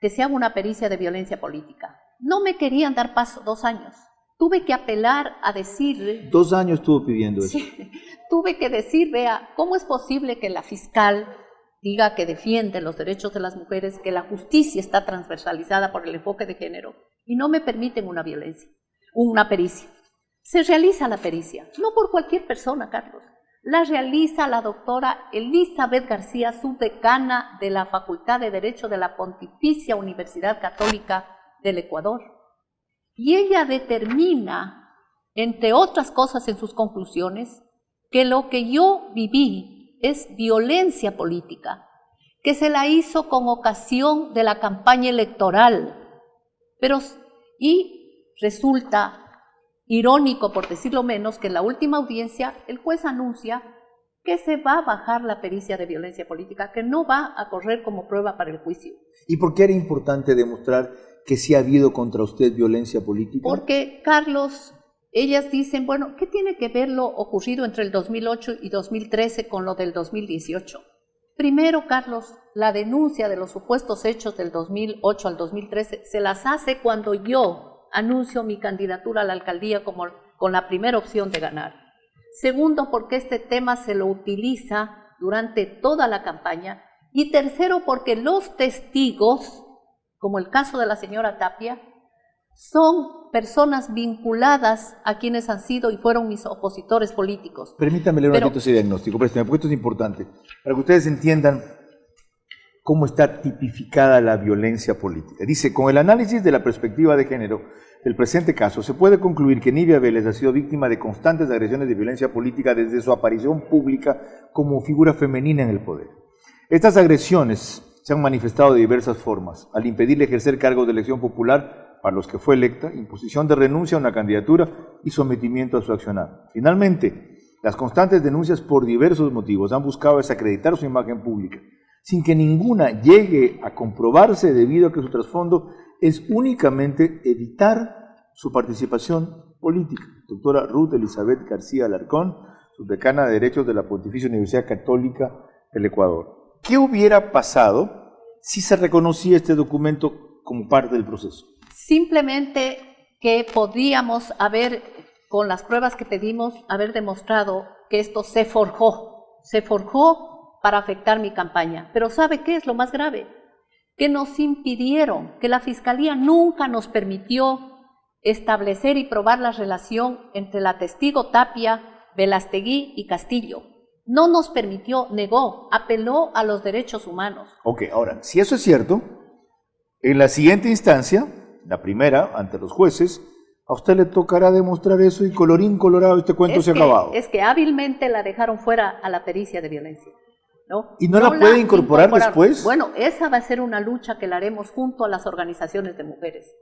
que se haga una pericia de violencia política. No me querían dar paso 2 años. Tuve que apelar a decir... 2 años estuvo pidiendo eso. Sí, tuve que decir, vea, ¿cómo es posible que la fiscal diga que defiende los derechos de las mujeres, que la justicia está transversalizada por el enfoque de género y no me permiten una pericia? Se realiza la pericia, no por cualquier persona, Carlos. La realiza la doctora Elizabeth García, subdecana de la Facultad de Derecho de la Pontificia Universidad Católica del Ecuador. Y ella determina, entre otras cosas en sus conclusiones, que lo que yo viví es violencia política, que se la hizo con ocasión de la campaña electoral. Y resulta irónico, por decirlo menos, que en la última audiencia el juez anuncia que se va a bajar la pericia de violencia política, que no va a correr como prueba para el juicio. ¿Y por qué era importante demostrar que sí ha habido contra usted violencia política? Porque, Carlos, ellas dicen, bueno, ¿qué tiene que ver lo ocurrido entre el 2008 y 2013 con lo del 2018? Primero, Carlos, la denuncia de los supuestos hechos del 2008 al 2013 se las hace cuando yo anuncio mi candidatura a la alcaldía con la primera opción de ganar. Segundo, porque este tema se lo utiliza durante toda la campaña. Y tercero, porque los testigos, como el caso de la señora Tapia, son personas vinculadas a quienes han sido y fueron mis opositores políticos. Permítame leer un ratito ese diagnóstico, porque esto es importante, para que ustedes entiendan cómo está tipificada la violencia política. Dice, con el análisis de la perspectiva de género del presente caso, se puede concluir que Nivia Vélez ha sido víctima de constantes agresiones de violencia política desde su aparición pública como figura femenina en el poder. Estas agresiones se han manifestado de diversas formas, al impedirle ejercer cargos de elección popular para los que fue electa, imposición de renuncia a una candidatura y sometimiento a su accionar. Finalmente, las constantes denuncias por diversos motivos han buscado desacreditar su imagen pública, sin que ninguna llegue a comprobarse debido a que su trasfondo es únicamente evitar su participación política. Doctora Ruth Elizabeth García Alarcón, subdecana de Derechos de la Pontificia Universidad Católica del Ecuador. ¿Qué hubiera pasado si se reconocía este documento como parte del proceso? Simplemente que podríamos haber, con las pruebas que pedimos, haber demostrado que esto se forjó para afectar mi campaña. Pero ¿sabe qué es lo más grave? Que nos impidieron, que la Fiscalía nunca nos permitió establecer y probar la relación entre la testigo Tapia, Velastegui y Castillo. No nos permitió, negó, apeló a los derechos humanos. Ok, ahora, si eso es cierto, en la siguiente instancia, la primera, ante los jueces, a usted le tocará demostrar eso y colorín colorado este cuento se ha acabado. Es que hábilmente la dejaron fuera a la pericia de violencia, ¿no? ¿Y no la puede incorporar después? Bueno, esa va a ser una lucha que la haremos junto a las organizaciones de mujeres.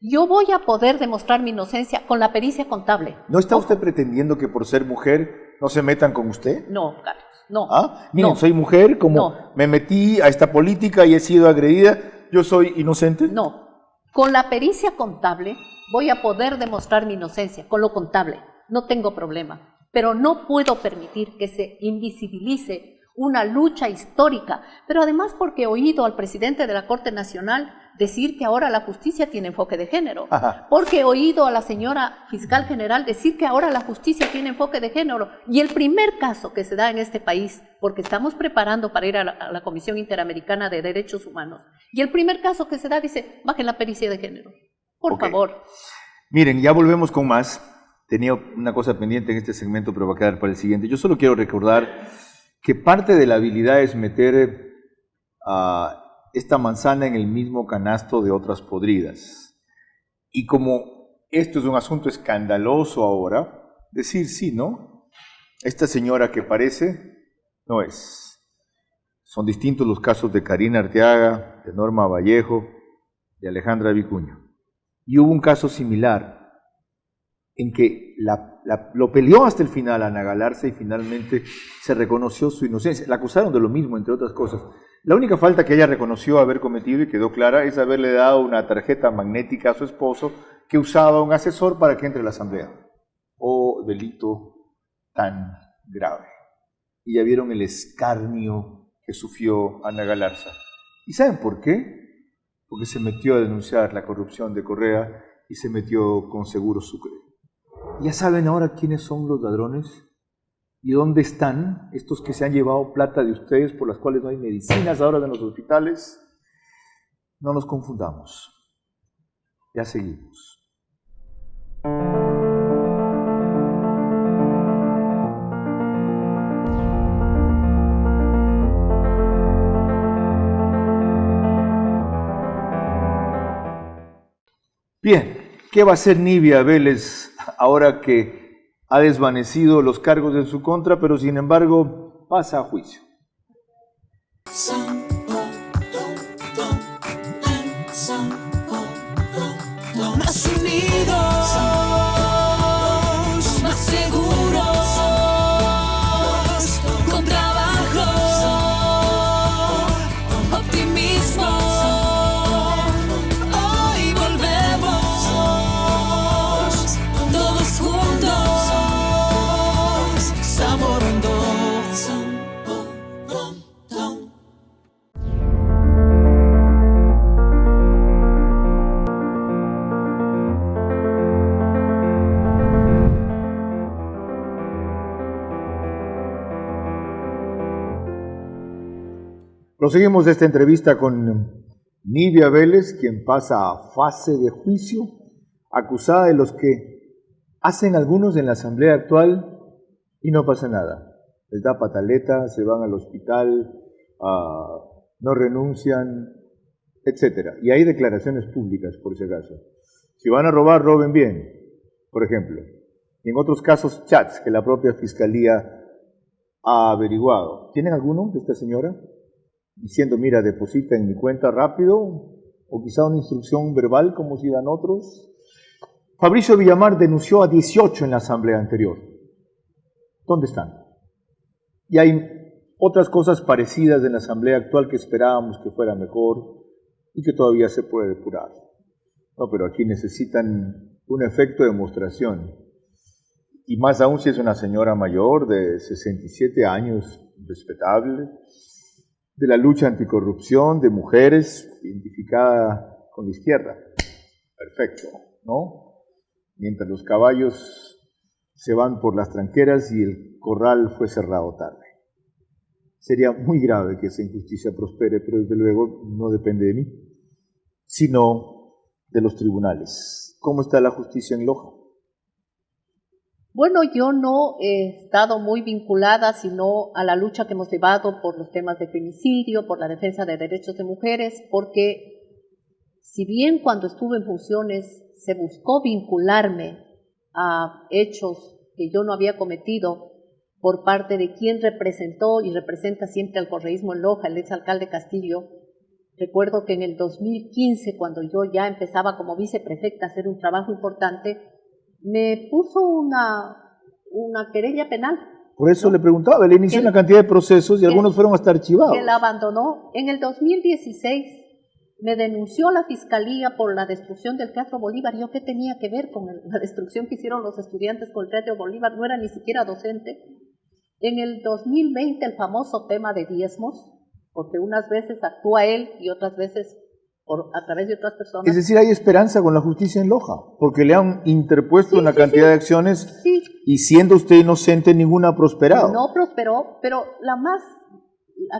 Yo voy a poder demostrar mi inocencia con la pericia contable. ¿No está usted pretendiendo que por ser mujer no se metan con usted? No, Carlos, no. ¿Ah? Miren, no. soy mujer, como me metí a esta política y he sido agredida, ¿yo soy inocente? No. Con la pericia contable voy a poder demostrar mi inocencia, con lo contable, no tengo problema, pero no puedo permitir que se invisibilice una lucha histórica, pero además porque he oído al presidente de la Corte Nacional decir que ahora la justicia tiene enfoque de género, porque he oído a la señora fiscal general decir que ahora la justicia tiene enfoque de género, y el primer caso que se da en este país, porque estamos preparando para ir a la Comisión Interamericana de Derechos Humanos, y el primer caso que se da dice, bajen la pericia de género, por favor. Miren, ya volvemos con más. Tenía una cosa pendiente en este segmento, pero va a quedar para el siguiente. Yo solo quiero recordar que parte de la habilidad es meter esta manzana en el mismo canasto de otras podridas. Y como esto es un asunto escandaloso ahora, decir sí, ¿no? Esta señora que parece, no es. Son distintos los casos de Karina Arteaga, de Norma Vallejo, de Alejandra Vicuña. Y hubo un caso similar en que lo peleó hasta el final Ana Galarza y finalmente se reconoció su inocencia. La acusaron de lo mismo, entre otras cosas. La única falta que ella reconoció haber cometido y quedó clara es haberle dado una tarjeta magnética a su esposo que usaba un asesor para que entre a la asamblea. Oh, delito tan grave. Y ya vieron el escarnio que sufrió Ana Galarza. ¿Y saben por qué? Porque se metió a denunciar la corrupción de Correa y se metió con Seguros Sucre. ¿Ya saben ahora quiénes son los ladrones? ¿Y dónde están estos que se han llevado plata de ustedes por las cuales no hay medicinas ahora en los hospitales? No nos confundamos. Ya seguimos. Bien, ¿qué va a hacer Nibia Vélez ahora que ha desvanecido los cargos en su contra, pero sin embargo pasa a juicio? Más unidos, más seguros, con trabajo, optimismo. Hoy volvemos, todos juntos, Zamorando. Proseguimos esta entrevista con Nibia Vélez, quien pasa a fase de juicio, acusada de los que hacen algunos en la asamblea actual y no pasa nada. Les da pataleta, se van al hospital, no renuncian, etc. Y hay declaraciones públicas, por si acaso. Si van a robar, roben bien, por ejemplo. Y en otros casos, chats que la propia Fiscalía ha averiguado. ¿Tienen alguno de esta señora? Diciendo, mira, deposita en mi cuenta rápido, o quizá una instrucción verbal como si dan otros. Fabricio Villamar denunció a 18 en la asamblea anterior. ¿Dónde están? Y hay otras cosas parecidas en la asamblea actual que esperábamos que fuera mejor y que todavía se puede depurar. No, pero aquí necesitan un efecto de demostración. Y más aún si es una señora mayor de 67 años, respetable, de la lucha anticorrupción, de mujeres, identificada con la izquierda. Perfecto, ¿no? Mientras los caballos se van por las tranqueras y el corral fue cerrado tarde. Sería muy grave que esa injusticia prospere, pero desde luego no depende de mí, sino de los tribunales. ¿Cómo está la justicia en Loja? Bueno, yo no he estado muy vinculada, sino a la lucha que hemos llevado por los temas de femicidio, por la defensa de derechos de mujeres, porque si bien cuando estuve en funciones se buscó vincularme a hechos que yo no había cometido por parte de quien representó y representa siempre al correísmo en Loja, el exalcalde Castillo, recuerdo que en el 2015, cuando yo ya empezaba como viceprefecta a hacer un trabajo importante, me puso una querella penal. Por eso le preguntaba, le inició una cantidad de procesos y algunos fueron hasta archivados. Que la abandonó. En el 2016 me denunció la Fiscalía por la destrucción del Teatro Bolívar. ¿Yo qué tenía que ver con la destrucción que hicieron los estudiantes con el Teatro Bolívar? No era ni siquiera docente. En el 2020 el famoso tema de diezmos, porque unas veces actúa él y otras veces a través de otras personas. Es decir, hay esperanza con la justicia en Loja, porque le han interpuesto una cantidad de acciones y siendo usted inocente ninguna ha prosperado. No prosperó, pero la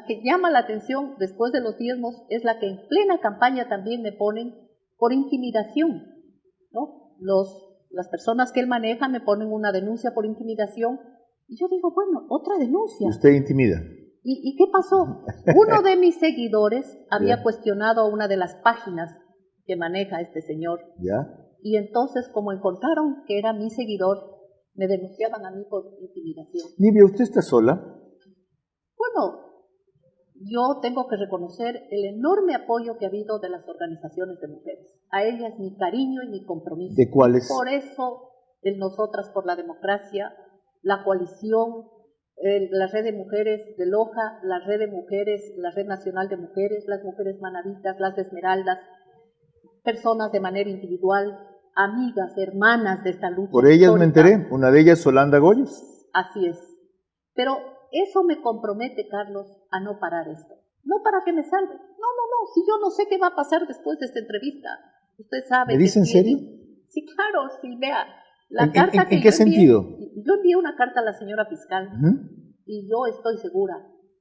que llama la atención después de los diezmos es la que en plena campaña también me ponen por intimidación, ¿no? Las personas que él maneja me ponen una denuncia por intimidación y yo digo, bueno, otra denuncia. ¿Usted intimida? ¿Y qué pasó? Uno de mis seguidores había Ya. cuestionado una de las páginas que maneja este señor. ¿Ya? Y entonces, como encontraron que era mi seguidor, me denunciaban a mí por intimidación. Nivia, ¿usted está sola? Bueno, yo tengo que reconocer el enorme apoyo que ha habido de las organizaciones de mujeres. A ellas mi cariño y mi compromiso. ¿De cuáles? Por eso, el Nosotras por la Democracia, la coalición, la red de mujeres de Loja, la red de mujeres, la red nacional de mujeres, las mujeres manavitas, las de Esmeraldas, personas de manera individual, amigas, hermanas de esta lucha. Por ellas me histórica. enteré. Una de ellas, Solanda Goyes. Así es. Pero eso me compromete, Carlos, a no parar esto. No para que me salve. No. Si yo no sé qué va a pasar después de esta entrevista. Usted sabe. ¿Me dice en serio? Sí, claro, sí, vea. La ¿En carta que qué yo envié- sentido? Yo envié una carta a la señora fiscal Ujú. y yo estoy segura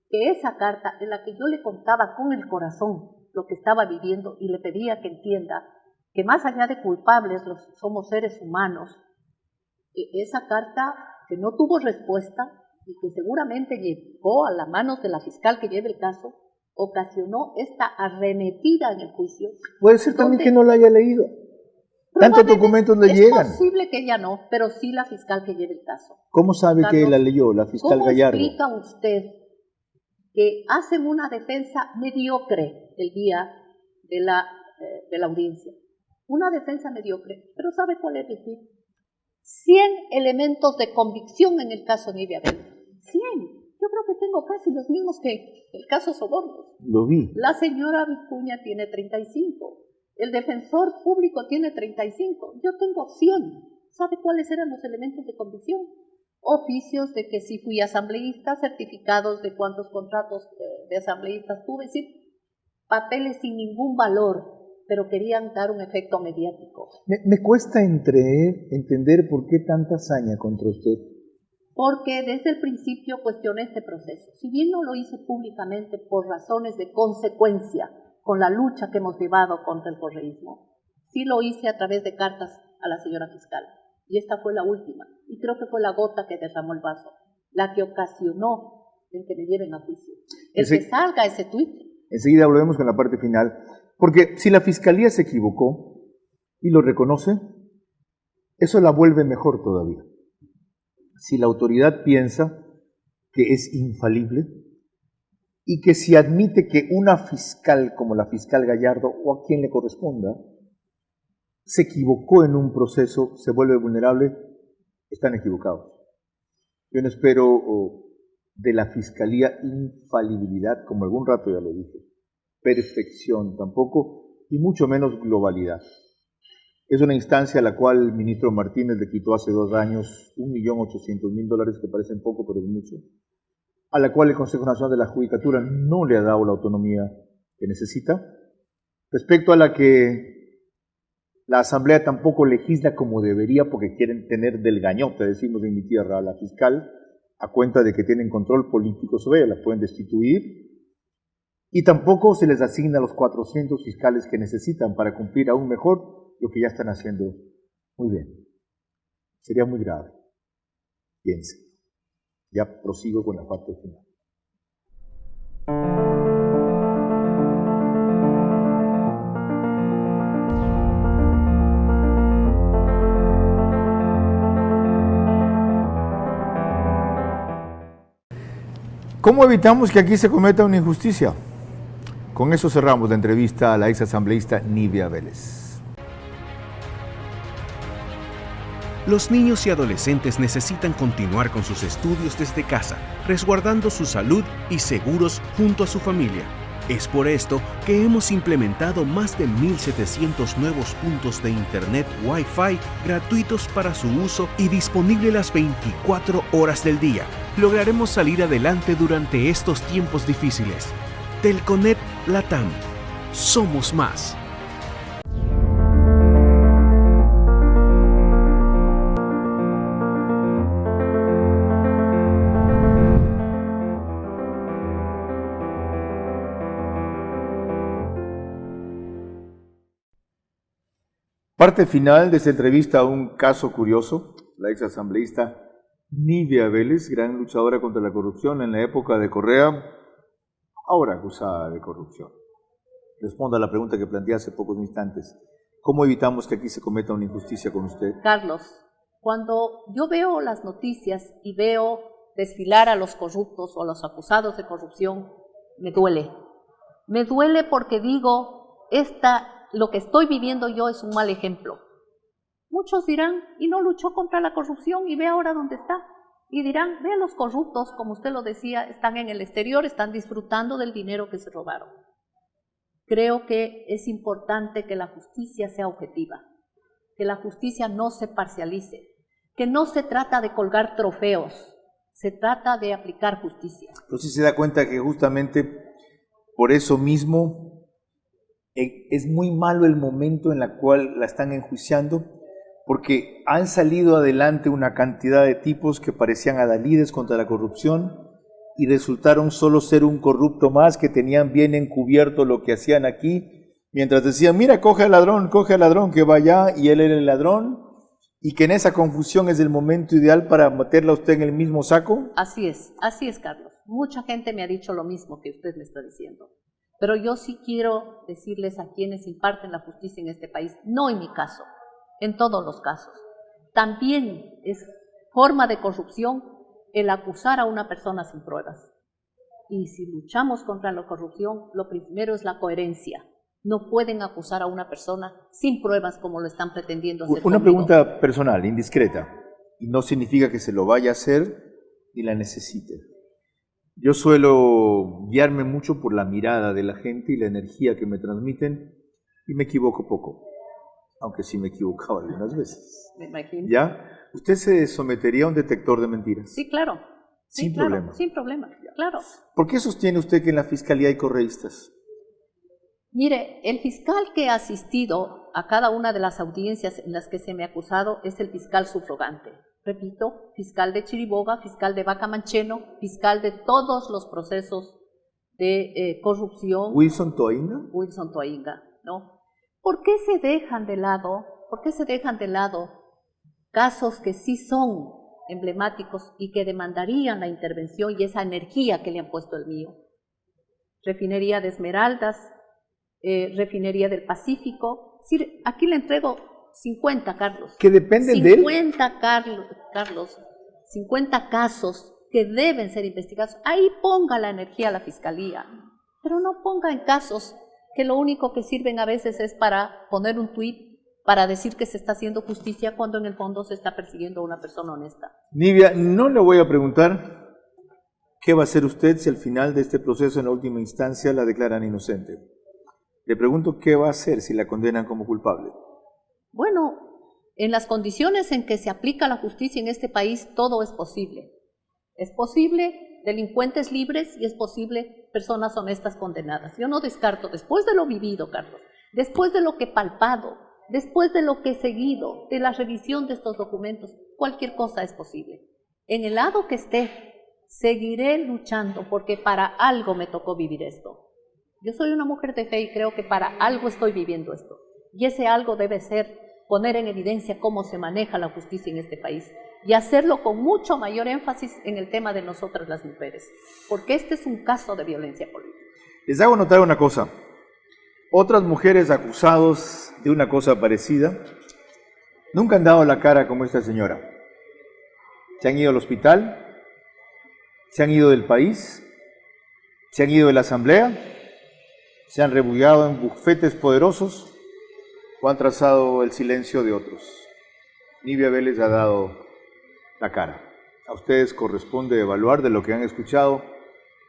que esa carta en la que yo le contaba con el corazón lo que estaba viviendo y le pedía que entienda que más allá de culpables somos seres humanos, esa carta que no tuvo respuesta y que seguramente llegó a las manos de la fiscal que lleve el caso, ocasionó esta arremetida en el juicio. Puede ser también donde que no la haya leído. Tantos documentos le llegan. Es posible que ella no, pero sí la fiscal que lleve el caso. ¿Cómo sabe que Carlos, la leyó la fiscal ¿Cómo Gallardo? explica usted que hacen una defensa mediocre el día de la audiencia? Una defensa mediocre, pero ¿sabe cuál es el tuit? 100 elementos de convicción en el caso Nivia Vélez. 100. Yo creo que tengo casi los mismos que el caso Sobornos. Lo vi. La señora Vicuña tiene 35. El defensor público tiene 35. Yo tengo 100. ¿Sabe cuáles eran los elementos de convicción? Oficios de que sí fui asambleísta, certificados de cuántos contratos de asambleístas tuve, es decir, papeles sin ningún valor, pero querían dar un efecto mediático. Me cuesta entender por qué tanta hazaña contra usted. Porque desde el principio cuestioné este proceso. Si bien no lo hice públicamente por razones de consecuencia con la lucha que hemos llevado contra el correísmo, sí lo hice a través de cartas a la señora fiscal. Y esta fue la última. Y creo que fue la gota que derramó el vaso, la que ocasionó el que me lleven a juicio. El que salga ese tuit. Enseguida volvemos con la parte final. Porque si la fiscalía se equivocó y lo reconoce, eso la vuelve mejor todavía. Si la autoridad piensa que es infalible y que si admite que una fiscal como la fiscal Gallardo o a quien le corresponda se equivocó en un proceso, se vuelve vulnerable, están equivocados. Yo no espero de la fiscalía infalibilidad, como algún rato ya lo dije, perfección tampoco, y mucho menos globalidad. Es una instancia a la cual el ministro Martínez le quitó hace 2 años $1.800.000, que parecen poco, pero es mucho, a la cual el Consejo Nacional de la Judicatura no le ha dado la autonomía que necesita, respecto a la que la Asamblea tampoco legisla como debería porque quieren tener del gañote, decimos en mi tierra, a la fiscal, a cuenta de que tienen control político sobre ella, la pueden destituir, y tampoco se les asigna los 400 fiscales que necesitan para cumplir aún mejor lo que ya están haciendo muy bien. Sería muy grave. Piense. Ya prosigo con la parte final. ¿Cómo evitamos que aquí se cometa una injusticia? Con eso cerramos la entrevista a la ex asambleísta Nivia Vélez. Los niños y adolescentes necesitan continuar con sus estudios desde casa, resguardando su salud y seguros junto a su familia. Es por esto que hemos implementado más de 1.700 nuevos puntos de Internet Wi-Fi gratuitos para su uso y disponible las 24 horas del día. Lograremos salir adelante durante estos tiempos difíciles. Telconet Latam. Somos más. Parte final de esta entrevista a un caso curioso. La ex asambleísta Nivia Vélez, gran luchadora contra la corrupción en la época de Correa, ahora acusada de corrupción. Responda a la pregunta que planteé hace pocos instantes. ¿Cómo evitamos que aquí se cometa una injusticia con usted? Carlos, cuando yo veo las noticias y veo desfilar a los corruptos o a los acusados de corrupción, me duele. Me duele porque digo, lo que estoy viviendo yo es un mal ejemplo. Muchos dirán, y no luchó contra la corrupción y ve ahora dónde está. Y dirán, ve a los corruptos, como usted lo decía, están en el exterior, están disfrutando del dinero que se robaron. Creo que es importante que la justicia sea objetiva, que la justicia no se parcialice, que no se trata de colgar trofeos, se trata de aplicar justicia. Entonces se da cuenta que justamente por eso mismo es muy malo el momento en el cual la están enjuiciando, porque han salido adelante una cantidad de tipos que parecían adalides contra la corrupción y resultaron solo ser un corrupto más que tenían bien encubierto lo que hacían aquí, mientras decían, mira, coge al ladrón que va allá y él era el ladrón, y que en esa confusión es el momento ideal para meterla a usted en el mismo saco. Así es, Carlos. Mucha gente me ha dicho lo mismo que usted me está diciendo. Pero yo sí quiero decirles a quienes imparten la justicia en este país, no en mi caso, en todos los casos. También es forma de corrupción el acusar a una persona sin pruebas. Y si luchamos contra la corrupción, lo primero es la coherencia. No pueden acusar a una persona sin pruebas como lo están pretendiendo hacer Una conmigo. pregunta personal, indiscreta, y no significa que se lo vaya a hacer ni la necesite. Yo suelo guiarme mucho por la mirada de la gente y la energía que me transmiten, y me equivoco poco, aunque sí me equivocaba algunas veces. Me imagino. ¿Ya? ¿Usted se sometería a un detector de mentiras? Sí, claro. Sin problema. Sin problema, claro. ¿Por qué sostiene usted que en la Fiscalía hay correístas? Mire, el fiscal que ha asistido a cada una de las audiencias en las que se me ha acusado es el fiscal subrogante. Repito, fiscal de Chiriboga, fiscal de Bacamancheno, fiscal de todos los procesos de corrupción. ¿Wilson Toinga? Wilson Toinga, ¿no? ¿Por qué se dejan de lado casos que sí son emblemáticos y que demandarían la intervención y esa energía que le han puesto el mío? Refinería de Esmeraldas, Refinería del Pacífico. Sí, aquí le entrego 50, Carlos. ¿Que dependen de él? 50, Carlos, 50 casos que deben ser investigados. Ahí ponga la energía a la Fiscalía, pero no ponga en casos que lo único que sirven a veces es para poner un tuit para decir que se está haciendo justicia cuando en el fondo se está persiguiendo a una persona honesta. Nivia, no le voy a preguntar qué va a hacer usted si al final de este proceso, en la última instancia, la declaran inocente. Le pregunto qué va a hacer si la condenan como culpable. Bueno, en las condiciones en que se aplica la justicia en este país, todo es posible. Es posible delincuentes libres y es posible personas honestas condenadas. Yo no descarto, después de lo vivido, Carlos, después de lo que he palpado, después de lo que he seguido, de la revisión de estos documentos, cualquier cosa es posible. En el lado que esté, seguiré luchando porque para algo me tocó vivir esto. Yo soy una mujer de fe y creo que para algo estoy viviendo esto. Y ese algo debe ser poner en evidencia cómo se maneja la justicia en este país y hacerlo con mucho mayor énfasis en el tema de nosotras las mujeres, porque este es un caso de violencia política. Les hago notar una cosa. Otras mujeres acusadas de una cosa parecida nunca han dado la cara como esta señora. Se han ido al hospital, se han ido del país, se han ido de la asamblea, se han refugiado en bufetes poderosos o han trazado el silencio de otros. Nivia Vélez ha dado la cara. A ustedes corresponde evaluar de lo que han escuchado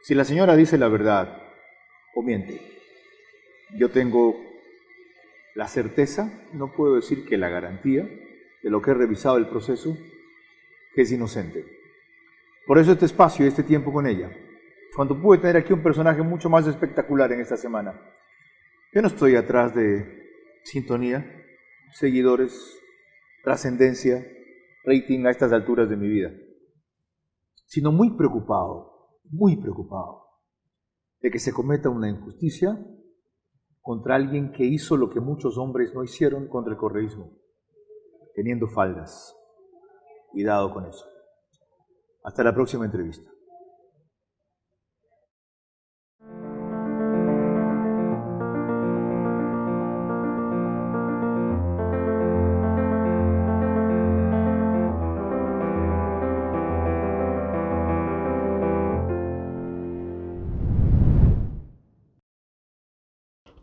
si la señora dice la verdad o miente. Yo tengo la certeza, no puedo decir que la garantía, de lo que he revisado el proceso, que es inocente. Por eso este espacio y este tiempo con ella. Cuando pude tener aquí un personaje mucho más espectacular en esta semana. Yo no estoy atrás de sintonía, seguidores, trascendencia, rating a estas alturas de mi vida, sino muy preocupado de que se cometa una injusticia contra alguien que hizo lo que muchos hombres no hicieron contra el correísmo, teniendo faldas. Cuidado con eso. Hasta la próxima entrevista.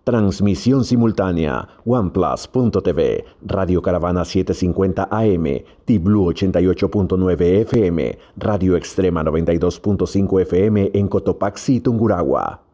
Transmisión simultánea, OnePlus.tv, Radio Caravana 750 AM, T-Blue 88.9 FM, Radio Extrema 92.5 FM en Cotopaxi, Tungurahua.